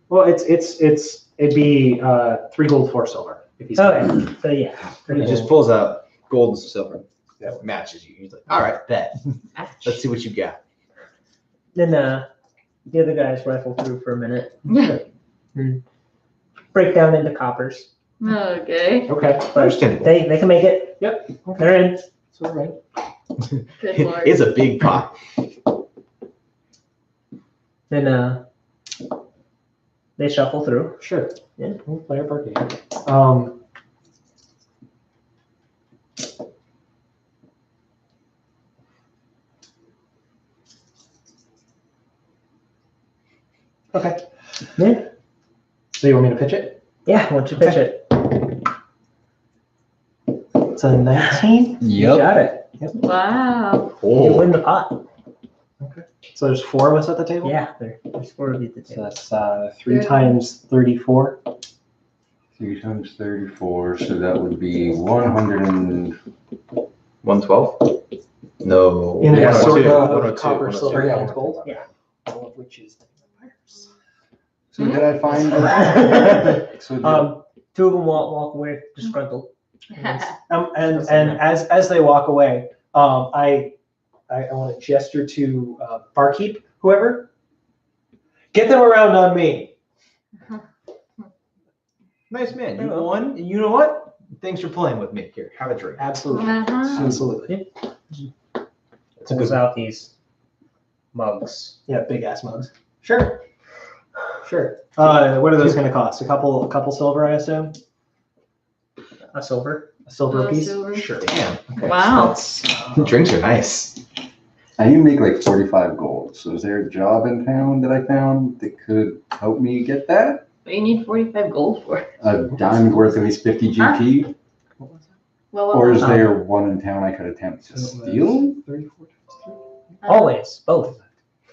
Well, it'd be 3 gold, 4 silver. If he's Okay. So yeah. He just pulls out gold and silver. That matches you. He's like, all right, bet. Let's see what you got. Then the other guys rifle through for a minute. Break down into coppers. Okay. Okay. But Understandable. they can make it. Yep. Okay. They're in. It's all right. Good lord. It's a big pot. Then they shuffle through. Sure. Yeah. We'll play our part game. Yeah. So you want me to pitch it? Yeah, why don't you pitch it? It's a 19. You got it. Wow. You win the pot. So there's 4 of us at the table? Yeah, there's 4 of you at the So table. that's 3 times 34. 3 times 34, so that would be 100 112? No. In Yeah, a sort 102, of 102, copper, 102. silver, Yeah, and gold. Yeah. All of which is vampires. So did I find so did, 2 of them walk away disgruntled. And as they walk away, I want to gesture to barkeep, whoever. Get them around on me. Nice man. You Hello. won. And you know what? Thanks for playing with me. Here, have a drink. Absolutely. Uh-huh. Absolutely. It's a Pulls good out these mugs. Yeah, big ass mugs. Sure. Sure. What are those going to cost? A couple silver, I assume. A silver. A silver Oh, piece. silver. Sure. Damn. Okay. Wow. Drinks are nice. I need to make like 45 gold. So is there a job in town that I found that could help me get that? What do you need 45 gold for? A diamond worth at least 50 GP? Well, Or is there one in town I could attempt to steal? 34 times 3. Always, both.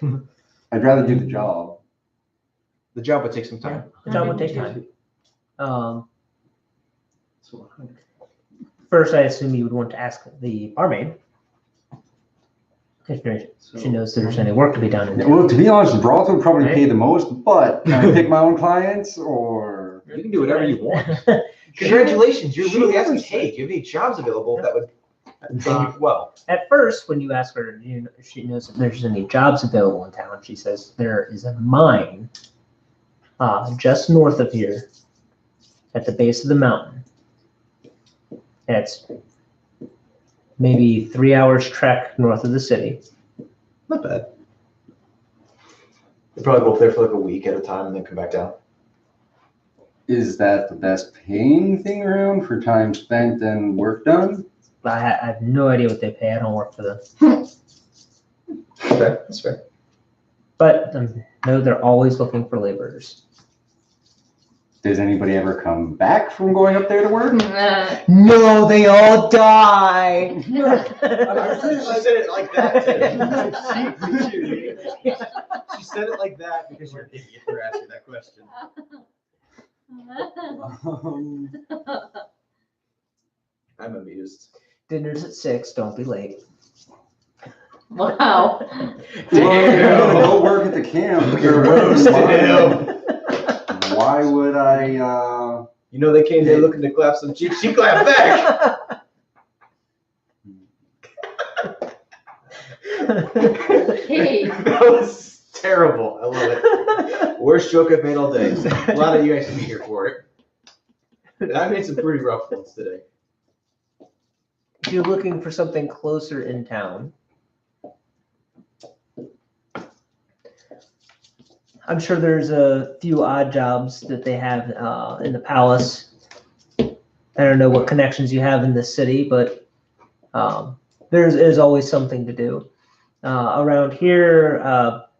I'd rather do the job. The job would take some time. The job would take time. So 100. First, I assume you would want to ask the barmaid if she knows there's any work to be done in there. Well, to be honest, the broth would probably pay the most, but can I pick my own clients or? You can do whatever you want. Congratulations. You're literally asking, hey, do you have any jobs available that would pay you well? At first, when you ask her, if she knows if there's any jobs available in town, she says there is a mine just north of here at the base of the mountain. It's maybe 3 hours trek north of the city. Not bad. They probably go up there for like a week at a time and then come back down. Is that the best paying thing around for time spent and work done? I have no idea what they pay. I don't work for them. Okay, that's fair. But no, they're always looking for laborers. Does anybody ever come back from going up there to work? No, they all die. She said it like that. She said it like that because you're an idiot for asking that question. I'm amused. Dinner's at 6. Don't be late. Wow. Well, if you're gonna go work at the camp, or Roast why, why would I, You know they came there looking to clap some cheeks. She clapped back. Hey. That was terrible. I love it. Worst joke I've made all day. A lot of you guys should be here for it. And I made some pretty rough ones today. If you're looking for something closer in town, I'm sure there's a few odd jobs that they have in the palace. I don't know what connections you have in the city, but there's always something to do. Around here,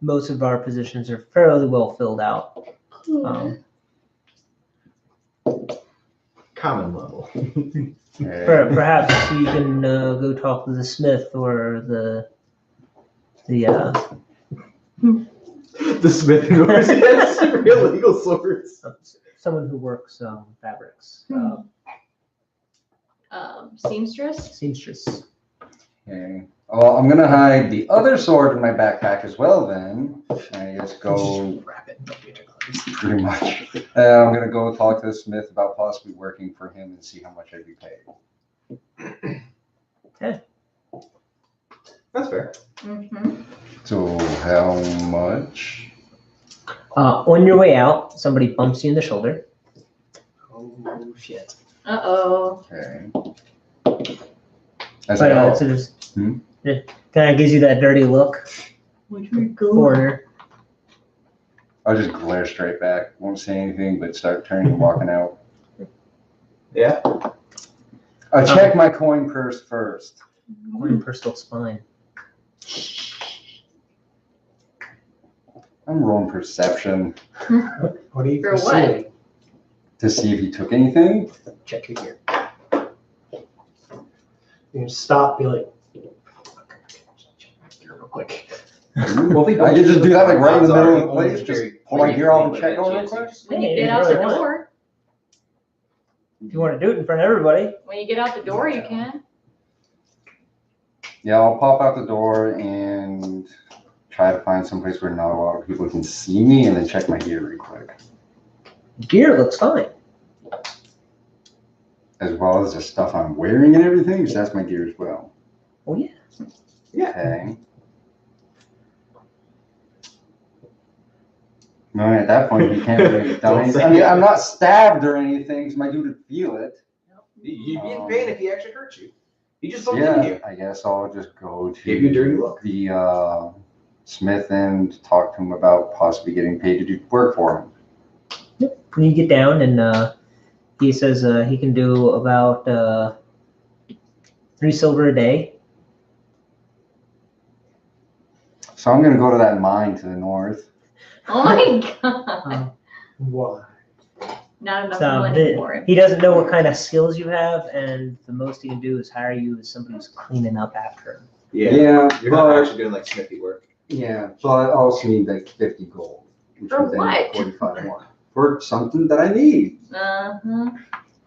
most of our positions are fairly well filled out. Common level. Perhaps you can go talk to the smith or the The smith who always has real legal swords. someone who works fabrics, Seamstress? seamstress. Okay. Well, I'm gonna hide the other sword in my backpack as well then. I guess go Wrap it. pretty much. I'm gonna go talk to the smith about possibly working for him and see how much I'd be paid. That's fair. Mm-hmm. So how much? On your way out, somebody bumps you in the shoulder. Oh shit. Uh-oh. Okay. As But I it's go, just it kind of gives you that dirty look, foreigner. I'll just glare straight back. Won't say anything, but start turning and walking out. Yeah. I check my coin purse first. Coin personal spine. I'm rolling perception What are you For what? pursuing? to see if he took anything. Check your gear. You can stop, be like, check my gear real quick. Well, if we I could just do that like right in the middle of the Odds are place, you just only pull my carry gear off and one check by on real chance, quick. When Yeah, you you get out really the want. door, If you want to do it in front of everybody, when you get out the door, you can. Yeah, I'll pop out the door and try to find some place where not a lot of people can see me, and then check my gear real quick, gear looks fine. as well as the stuff I'm wearing and everything. Because that's my gear as well. Oh yeah. Okay. No, at that point, you can't really have done anything. I mean, I'm not stabbed or anything, so my dude would feel it. You'd be in pain if he actually hurt you. He just bumped Yeah, into you. I guess I'll just go to Give you a dirty look. the Smith and talk to him about possibly getting paid to do work for him. When you get down and he says he can do about 3 silver a day. So I'm gonna go to that mine to the north. Oh my god. Why? Not enough So money for him. he doesn't know what kind of skills you have, and the most he can do is hire you as somebody who's cleaning up after him. Yeah. You're not but- actually doing like smithy work. Yeah, but I also need like 50 gold. Which For would then what? 45 more. For something that I need. Uh-huh.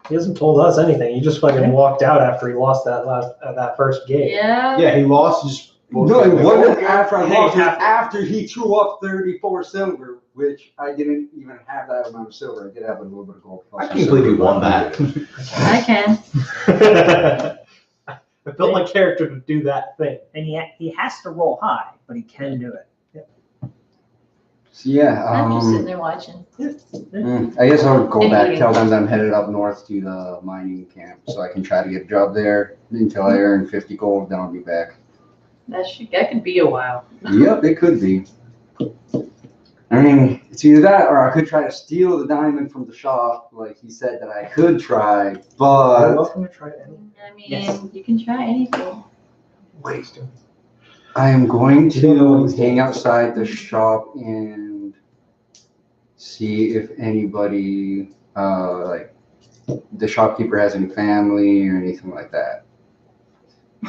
He hasn't told us anything. He just fucking walked out after he lost that first game. Yeah. Yeah, he lost just. No, it wasn't after I Hey, lost. It was after. after he threw up 34 silver, which I didn't even have that amount of silver. I did have a little bit of gold. plus I some can't believe silver you won left. that. I can. I built my character to do that thing. And he has to roll high, but he can do it. So yeah, I'm just sitting there watching. I guess I'll go And back, eating. tell them that I'm headed up north to the mining camp, so I can try to get a job there until I earn 50 gold. Then I'll be back. That could be a while. Yep, it could be. I mean, it's either that or I could try to steal the diamond from the shop, like he said that I could try, You're but welcome to try any I mean, Yes. you can try anything. ways to. I am going You don't know what to he's hang doing. outside the shop and see if anybody, like, the shopkeeper has any family or anything like that.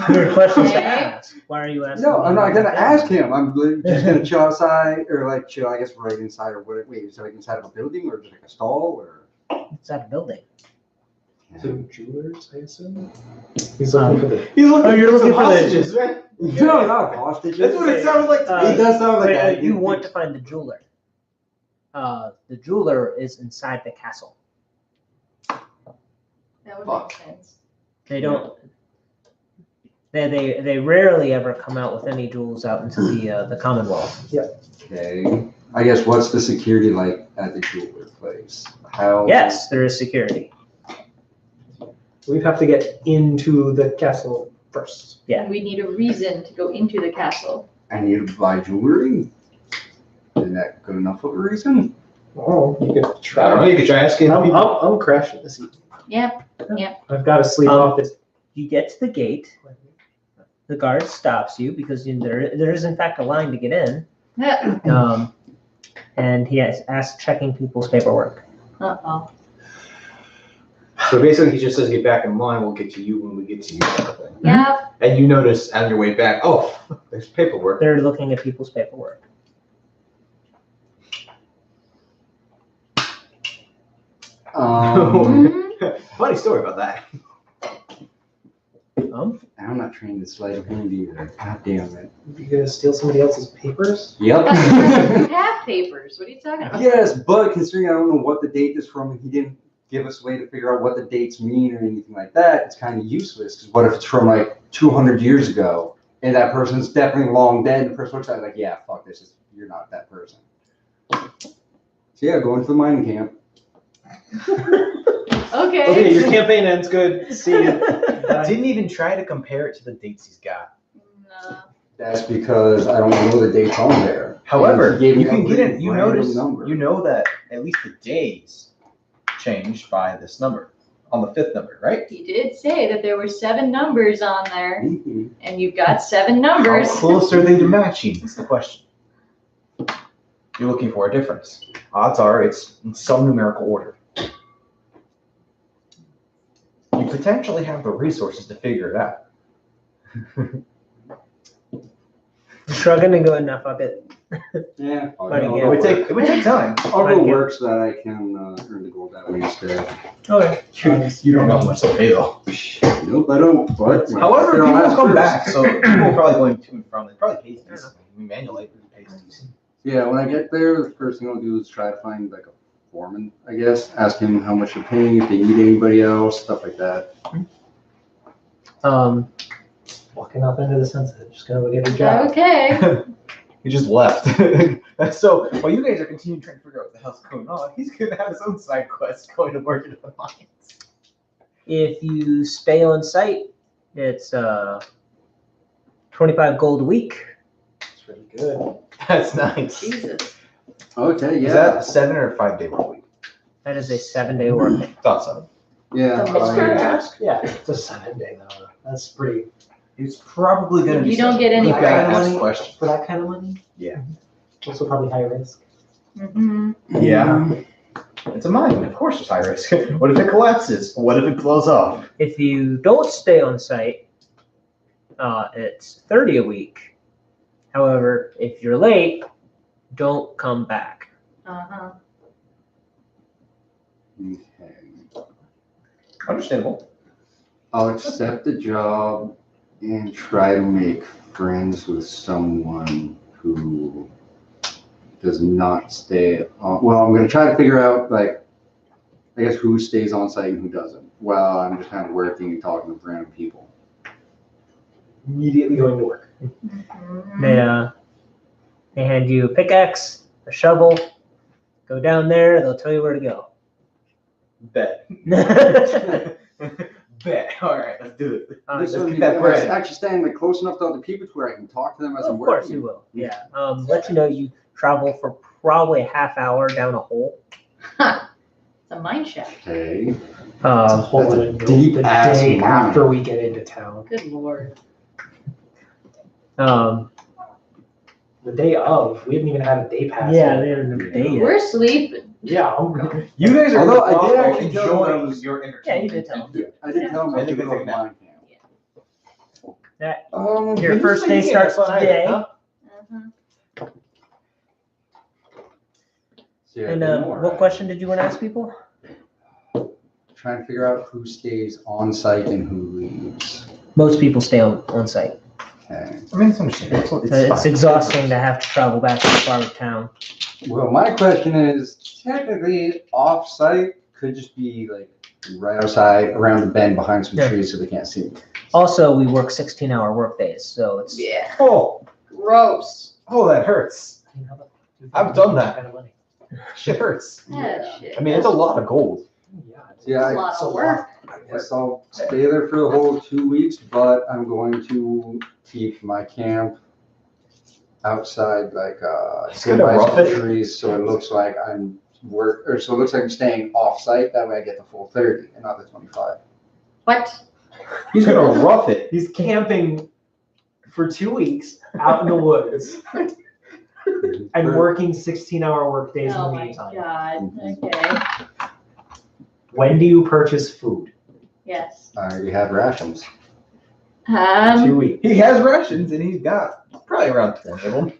Weird questions to Okay. ask. Why are you asking? No, I'm me not gonna about ask that? him. I'm just gonna chill outside, or like chill, I guess, right inside, or what? Wait, is it like inside of a building, or just like a stall, or? It's at a building. So jewelers, I assume. He's looking for the. He's looking Oh, you're looking for the- hostages, man. No, not hostages. That's what it sounded like to me. It does sound like Wait, that. you want to find the jeweler. The jeweler is inside the castle. That would Fuck. make sense. They don't. They rarely ever come out with any jewels out into the Commonwealth. Okay. I guess what's the security like at the jeweler place? How? Yes, there is security. We'd have to get into the castle first. Yeah. We need a reason to go into the castle. I need to buy jewelry. Isn't that good enough of a reason? Oh, you could I don't know. try. You could try asking I'm, people. I'm crashing this evening. Yep. I've got to sleep Um, off this. You get to the gate. The guard stops you because there is in fact a line to get in. And he has asked checking people's paperwork. Uh-oh. So basically, he just says, "Get back in line. We'll get to you when we get to you." Kind of thing. Yep. And you notice on your way back, oh, there's paperwork. They're looking at people's paperwork. Mhm. Funny story about that. I'm not trained to sleight of hand either. God damn it. You gonna steal somebody else's papers? Yep. You have papers. What are you talking about? Yes, but considering I don't know what the date is from, and he didn't give us a way to figure out what the dates mean or anything like that, it's kind of useless. Because what if it's from like 200 years ago, and that person's definitely long dead, and the person looks at it like, yeah, fuck this, you're not that person. So yeah, going to the mining camp. Okay. Okay, your campaign ends good. See you. Didn't even try to compare it to the dates he's got. No. That's because I don't know the dates on there. However, And he gave me you can a get it. You random notice. number. You know that at least the days changed by this number on the 5th number, right? He did say that there were 7 numbers on there, Mhm. and you've got 7 How numbers. close are they to matching? Is the question. You're looking for a difference. Odds are it's in some numerical order. You potentially have the resources to figure it out. Shrugging and going, nah, fuck it. Yeah. Might I'll get go It work. would take time. I'll Might go get- work so that I can earn the gold that way instead. Okay. You don't know how much they pay though. Nope, I don't. But However, they're people on will come first. back, so people are probably going to and from. They probably pay decently. Manually it pays decent. Yeah, when I get there, the first thing I'll do is try to find like a foreman, I guess. Ask him how much they're paying, if they need anybody else, stuff like that. Walking up into the sunset, just gonna go get a job. Okay. He just left. So while you guys are continuing trying to figure out what the hell's going on, he's gonna have his own side quest going to work at the mines. If you stay on site, it's 25 gold a week. It's really good. That's nice. Jesus. Okay, Is yeah. that a 7 or a 5 day work week? That is a 7-day work day. Thought so. Yeah. So it's fair to ask. Yeah, it's a 7-day though. That's pretty, He's probably gonna be. You don't get any You gotta credit. ask questions. for that kind of money. Yeah. Also probably high risk. Mm-hmm. Yeah. It's a mine, of course it's high risk. What if it collapses? What if it blows up? If you don't stay on site, it's 30 a week. However, if you're late, don't come back. Uh-huh. Okay. Understandable. I'll accept the job and try to make friends with someone who does not stay on. Well, I'm going to try to figure out, like, I guess who stays on site and who doesn't. While I'm just kind of working and talking with random people. Immediately going to work. Mhm. They hand you a pickaxe, a shovel, go down there, they'll tell you where to go. Bet. Bet. All right, let's do it. This let's will get be- that am bread. I actually standing like close enough to other people to where I can talk to them as I'm Of working. course you will, yeah. Let you know you travel for probably a half hour down a hole. It's a mine shaft. Okay. It's a whole That's a other deep the ass day mine. after we get into town. Good lord. The day of, we haven't even had a day pass. Yeah, yet. they haven't even day yet. We're sleeping. Yeah, oh god. You guys are Although I did gonna actually tell them I enjoy was- your Yeah, you entertainment. did tell them. I did tell them I I think could I go think to mine camp. That- Um, Your you first say day you can't starts have fun today. either, huh? Uh-huh. yeah, And more. what question did you want to ask people? Trying to figure out who stays on site and who leaves. Most people stay on site. Okay. I mean, it's understandable. It's fine. exhausting to have to travel back to the far town. Well, my question is technically off site could just be like right outside around the bend behind some Yeah. trees so they can't see me. Also, we work 16-hour work days, so it's Yeah. Oh, Gross. that hurts. I mean, how about- I've done that. Kind of money. Shit hurts. That shit. I mean, it's a lot of gold. Yeah. it's- Yeah, a lot it's a of lot. work. I guess I'll stay there for the whole 2 weeks, but I'm going to keep my camp outside, like, Just gonna by rough some it? trees, so it looks like I'm so it looks like I'm staying off site. That way I get the full 30 and not the 25. What? He's gonna rough it. He's camping for 2 weeks out in the woods and working 16-hour work days in Oh the my meantime. god. Okay. When do you purchase food? Yes. I already have rations. 2 weeks. He has rations and he's got probably around 20 of them.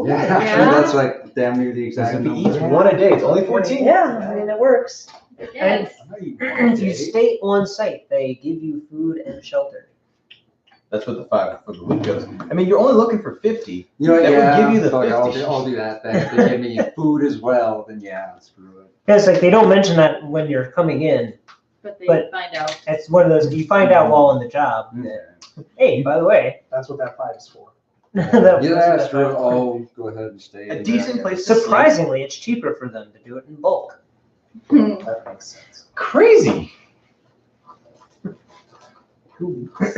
Yeah, actually, Yeah. that's like damn near the exact If he number. eats one a day, it's only 14. yeah, I mean it works. Yes. I'm not eating one If you day. stay on site, they give you food and shelter. That's what the 5 for the week goes. I mean, you're only looking for 50. You know what, That would yeah, give you the fuck, 50. I'll do that then. If they give me food as well, then yeah, screw it. Yeah, it's like they don't mention that when you're coming in. But they But- find out. It's one of those you find out while on the job. that, hey, by the way, That's what that 5 is for. that- Yeah, that's screw it. what I'll go ahead and stay. A in decent there. place to sleep. Surprisingly, it's cheaper for them to do it in bulk. That makes sense. Crazy. 2 weeks.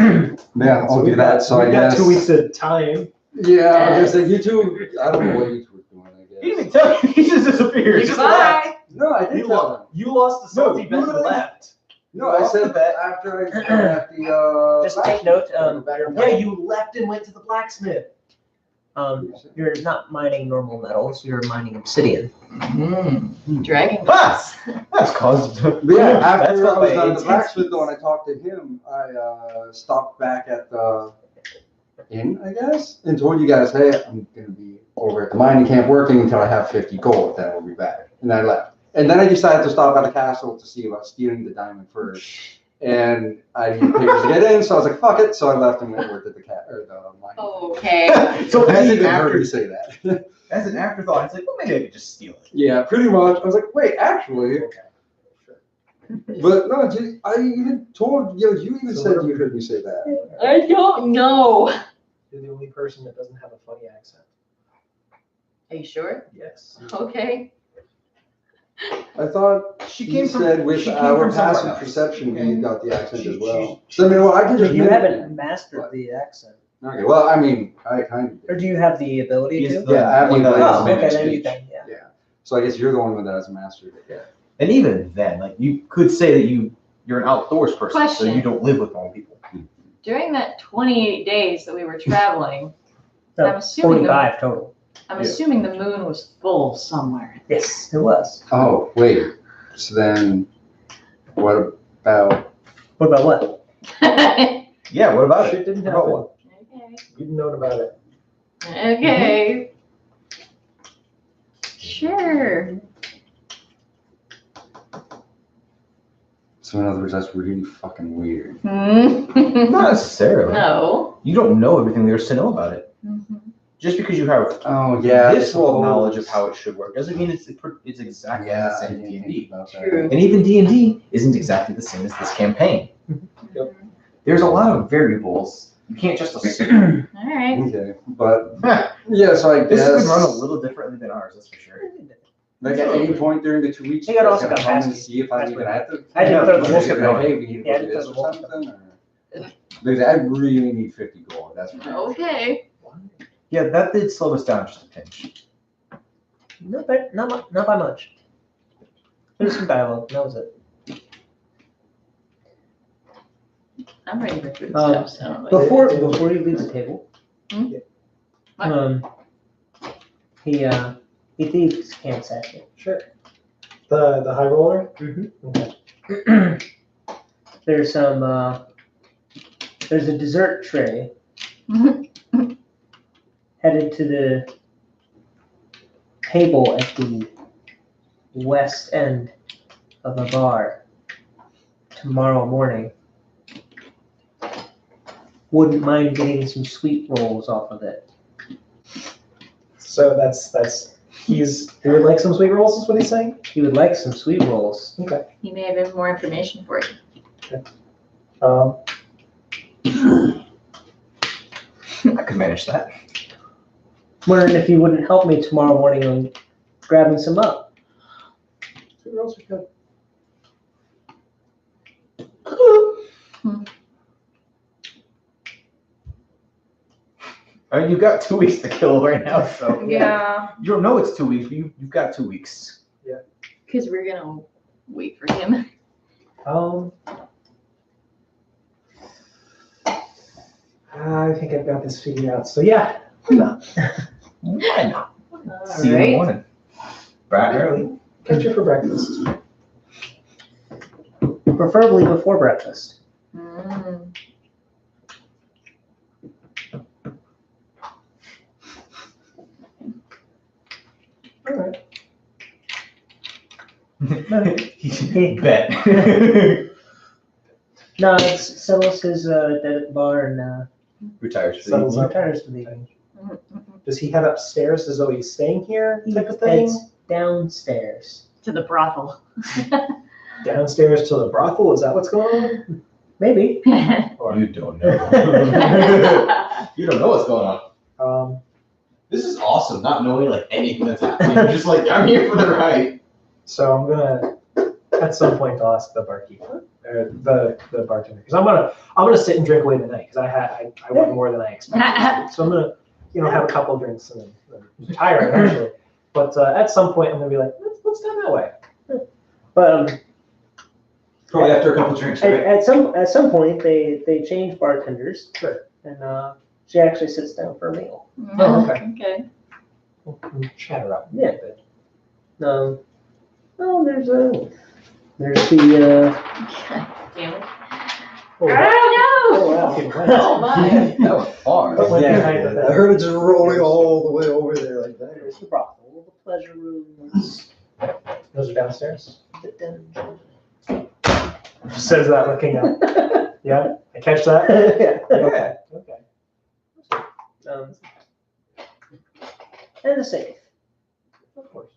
Yeah, I'll do that. So I we got guess. 2 weeks of time. Yeah, I guess like you two. I don't know what you two were doing. I He didn't guess. even tell you. He just disappeared. He just left. Goodbye. No, I did You tell them. You lost the No, salty you bet and literally- left. No, I said that after I at the. Just take note, back yeah, Yeah, you left and went to the blacksmith. You're not mining normal metals. You're mining obsidian. Dragon. That's caused. But yeah, after That's I what was my done at the AT&T blacksmith though, and I talked to him, I stopped back at the inn, I guess, and told you guys, hey, I'm gonna be over at the mining camp working until I have 50 gold, then we'll be back. And I left. And then I decided to stop at the castle to see about stealing the diamond first. And I needed papers to get in, so I was like, fuck it. So I left and went work at the mining. Okay. So I as didn't an heard after, you say that. as an afterthought, it's like, well, maybe I could just steal it. Yeah, pretty much. I was like, wait, actually. But no, I even told you. You even said you heard me say that. I don't know. You're the only person that doesn't have a funny accent. Are you sure? Yes. Okay. I thought She you came from. said with she came our from somewhere passive else. perception, Okay. you got the accent as She- well. So I mean, well, I can just. You mimic haven't mastered the accent, it. Okay. Well, I mean, I kind of. or Did. do you have the ability Yes, to? the- Yeah, I have one the that ability. Oh, Mimic okay, then you speech. can. Yeah. So I guess you're the only one that has mastered it. Yeah. And even then, like you could say that you're an outdoors person, so Question. you don't live with normal people. During that 28 days that we were traveling, No, I'm assuming 45 total. I'm Yeah. assuming the moon was full somewhere. Yes, it was. Oh wait. So then, what about? What about what? Okay. Yeah. What about it? Shit didn't What about happen. what? You'd known about it. Okay. Sure. So in other words, that's really fucking weird. Not necessarily. No. You don't know everything there is to know about it. Mhm. Just because you have Oh yeah. this world knowledge of suppose. how it should work doesn't mean it's exactly Yeah, the I same didn't as think D&D. about that. True. And even D&D isn't exactly the same as this campaign. Yep. There's a lot of variables. You can't just assume. All right. Okay, but yeah. So I This guess is going to run a little differently than ours, that's for sure. like at any point during the 2 weeks, Hey, you I guys also gonna got come and past see if I even had to. I didn't throw the Just wolf like, down. hey, we need to Yeah, I go do didn't this throw or the wolf something. Or... Because I really need 50 gold. That's for sure. Okay. Yeah, that did slow us down just a pinch. Not by much. There's some dialogue. That was it. I'm ready for food Um, stuff. So Before you leave the table, Hmm? What? he thieves camp session. Sure. The high roller. Mm-hmm. There's some. There's a dessert tray headed to the table at the west end of the bar tomorrow morning. Wouldn't mind getting some sweet rolls off of it. So he would like some sweet rolls. Is what he's saying. He would like some sweet rolls. Okay. he may have more information for you. I could manage that. Wondering if you wouldn't help me tomorrow morning on grabbing some up. Sweet rolls are good. I mean, you've got 2 weeks to kill right now, so. Yeah. You don't know it's 2 weeks, but you've got 2 weeks. Because we're gonna wait for him. I think I've got this figured out. So yeah, why not? Why not? All See you in the right. morning. Bright and early. Catch you for breakfast. Preferably before breakfast. Mm. All right. Bet. No, it's settles his debt at the bar and Retires for the Settles evening. up. retires for the evening. Does he head upstairs as though he's staying here, He type of thing? heads downstairs. To the brothel. Downstairs to the brothel? Is that what's going on? Maybe. Or, You don't know. You don't know what's going on. This is awesome, not knowing like anything that's happening. You're just like, I'm here for the ride. so I'm gonna at some point I'll ask the barkeeper or the bartender because I'm gonna sit and drink away the night because I want more than I expected. So I'm gonna have a couple of drinks and then retire eventually. But at some point I'm gonna be like, let's do it that way. But Probably after a couple drinks, at, right? at some point they change bartenders. Sure. And She actually sits down for a meal. Oh, okay. Okay. We'll chat her up a Yeah. bit. Oh, there's the God damn it. Oh, I oh don't know. wow. okay, Oh my. That was hard. What went Yeah, behind the I heard it just rolling all the way over there like that. There's the brothel, the pleasure rooms, Those are downstairs. the dungeon. Says that looking up. Yeah, I catch that. Yeah. Okay. Okay. And the safe. Of course.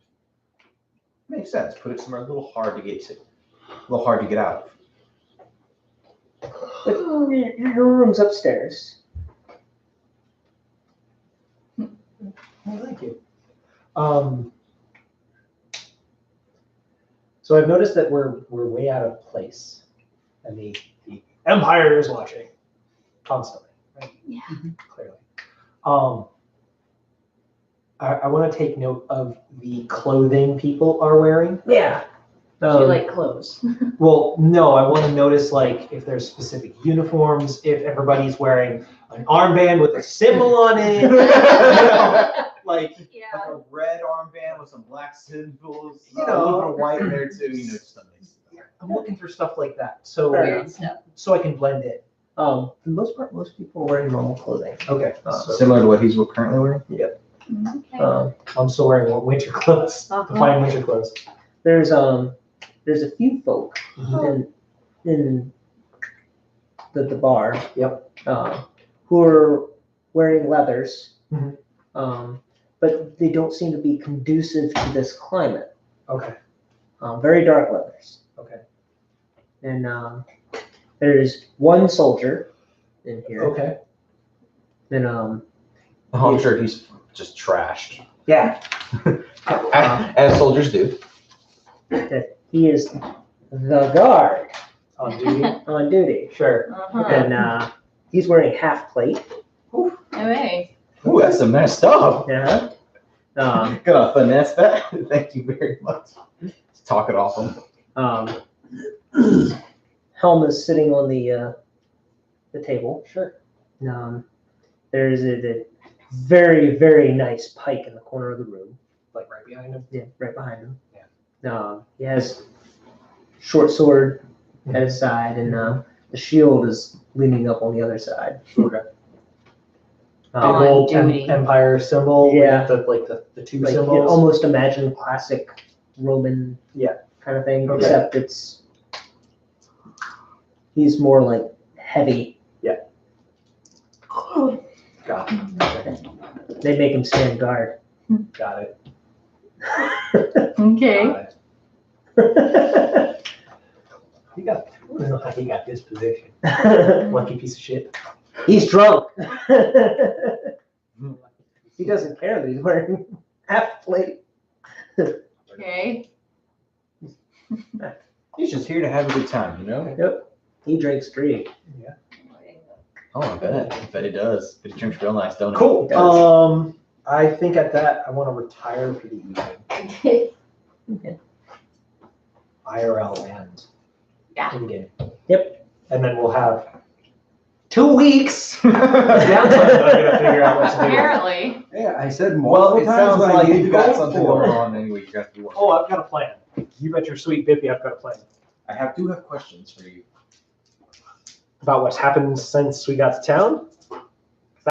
Makes sense. Put it somewhere a little hard to get to. A little hard to get out of. But your room's upstairs. Well, thank you. So I've noticed that we're way out of place, and the Empire is watching constantly, right? Yeah. Clearly. I want to take note of the clothing people are wearing. Yeah. She like clothes. Well, no, I want to notice like if there's specific uniforms, if everybody's wearing an armband with a symbol on it, like Yeah. Like a red armband with some black symbols. You A know. little bit of white in there too. just something. I'm looking for stuff like that, so Weird stuff. so I can blend in. For the most part, most people are wearing normal clothing. Okay. So- Similar to what he's currently wearing. Okay. I'm still wearing winter clothes, Uh-huh. the fine winter clothes. There's a few folk in the bar. Yep. Who are wearing leathers. Mhm. But they don't seem to be conducive to this climate. Okay. Very dark leathers. Okay. And there's one soldier in here. Okay. And Oh, I'm sure he's just trashed. yeah, As soldiers do. he is the guard On duty. on duty. Sure. Uh-huh. And he's wearing half plate. Okay. Ooh, that's some nice stuff. Yeah. Gonna finesse that. Thank you very much. Let's talk it off him. Helm is sitting on the table. Sure. There's a very, very nice pike in the corner of the room. Like right behind him. Yeah, right behind him. Yeah. He has short sword at his side, and the shield is leaning up on the other side. Okay. Big On old duty. Empire symbol. Yeah. With the two Like you can symbols. almost imagine classic Roman kind of thing, Okay. except he's more like heavy. Got it. They make him stand guard. Got it. Okay. Got it. He got. I don't know how he got this position. Lucky piece of shit. He's drunk. He doesn't care that he's wearing half plate. Okay. He's just here to have a good time, you know? Yep. He drinks straight. Oh, I bet he does. But he drinks real nice, don't he? Cool. He does. I think at that I want to retire for the evening. Okay. IRL and Yeah. in game. Yep. And then we'll have 2 weeks downtime that I'm gonna figure out what to do. Apparently. Yeah, I said Well, multiple it times sounds what I like need you've to got go something for. going on anyway. You have to work. Oh, I've got a plan. You bet your sweet Bippy I've got a plan. I do have questions for you. About what's happened since we got to town?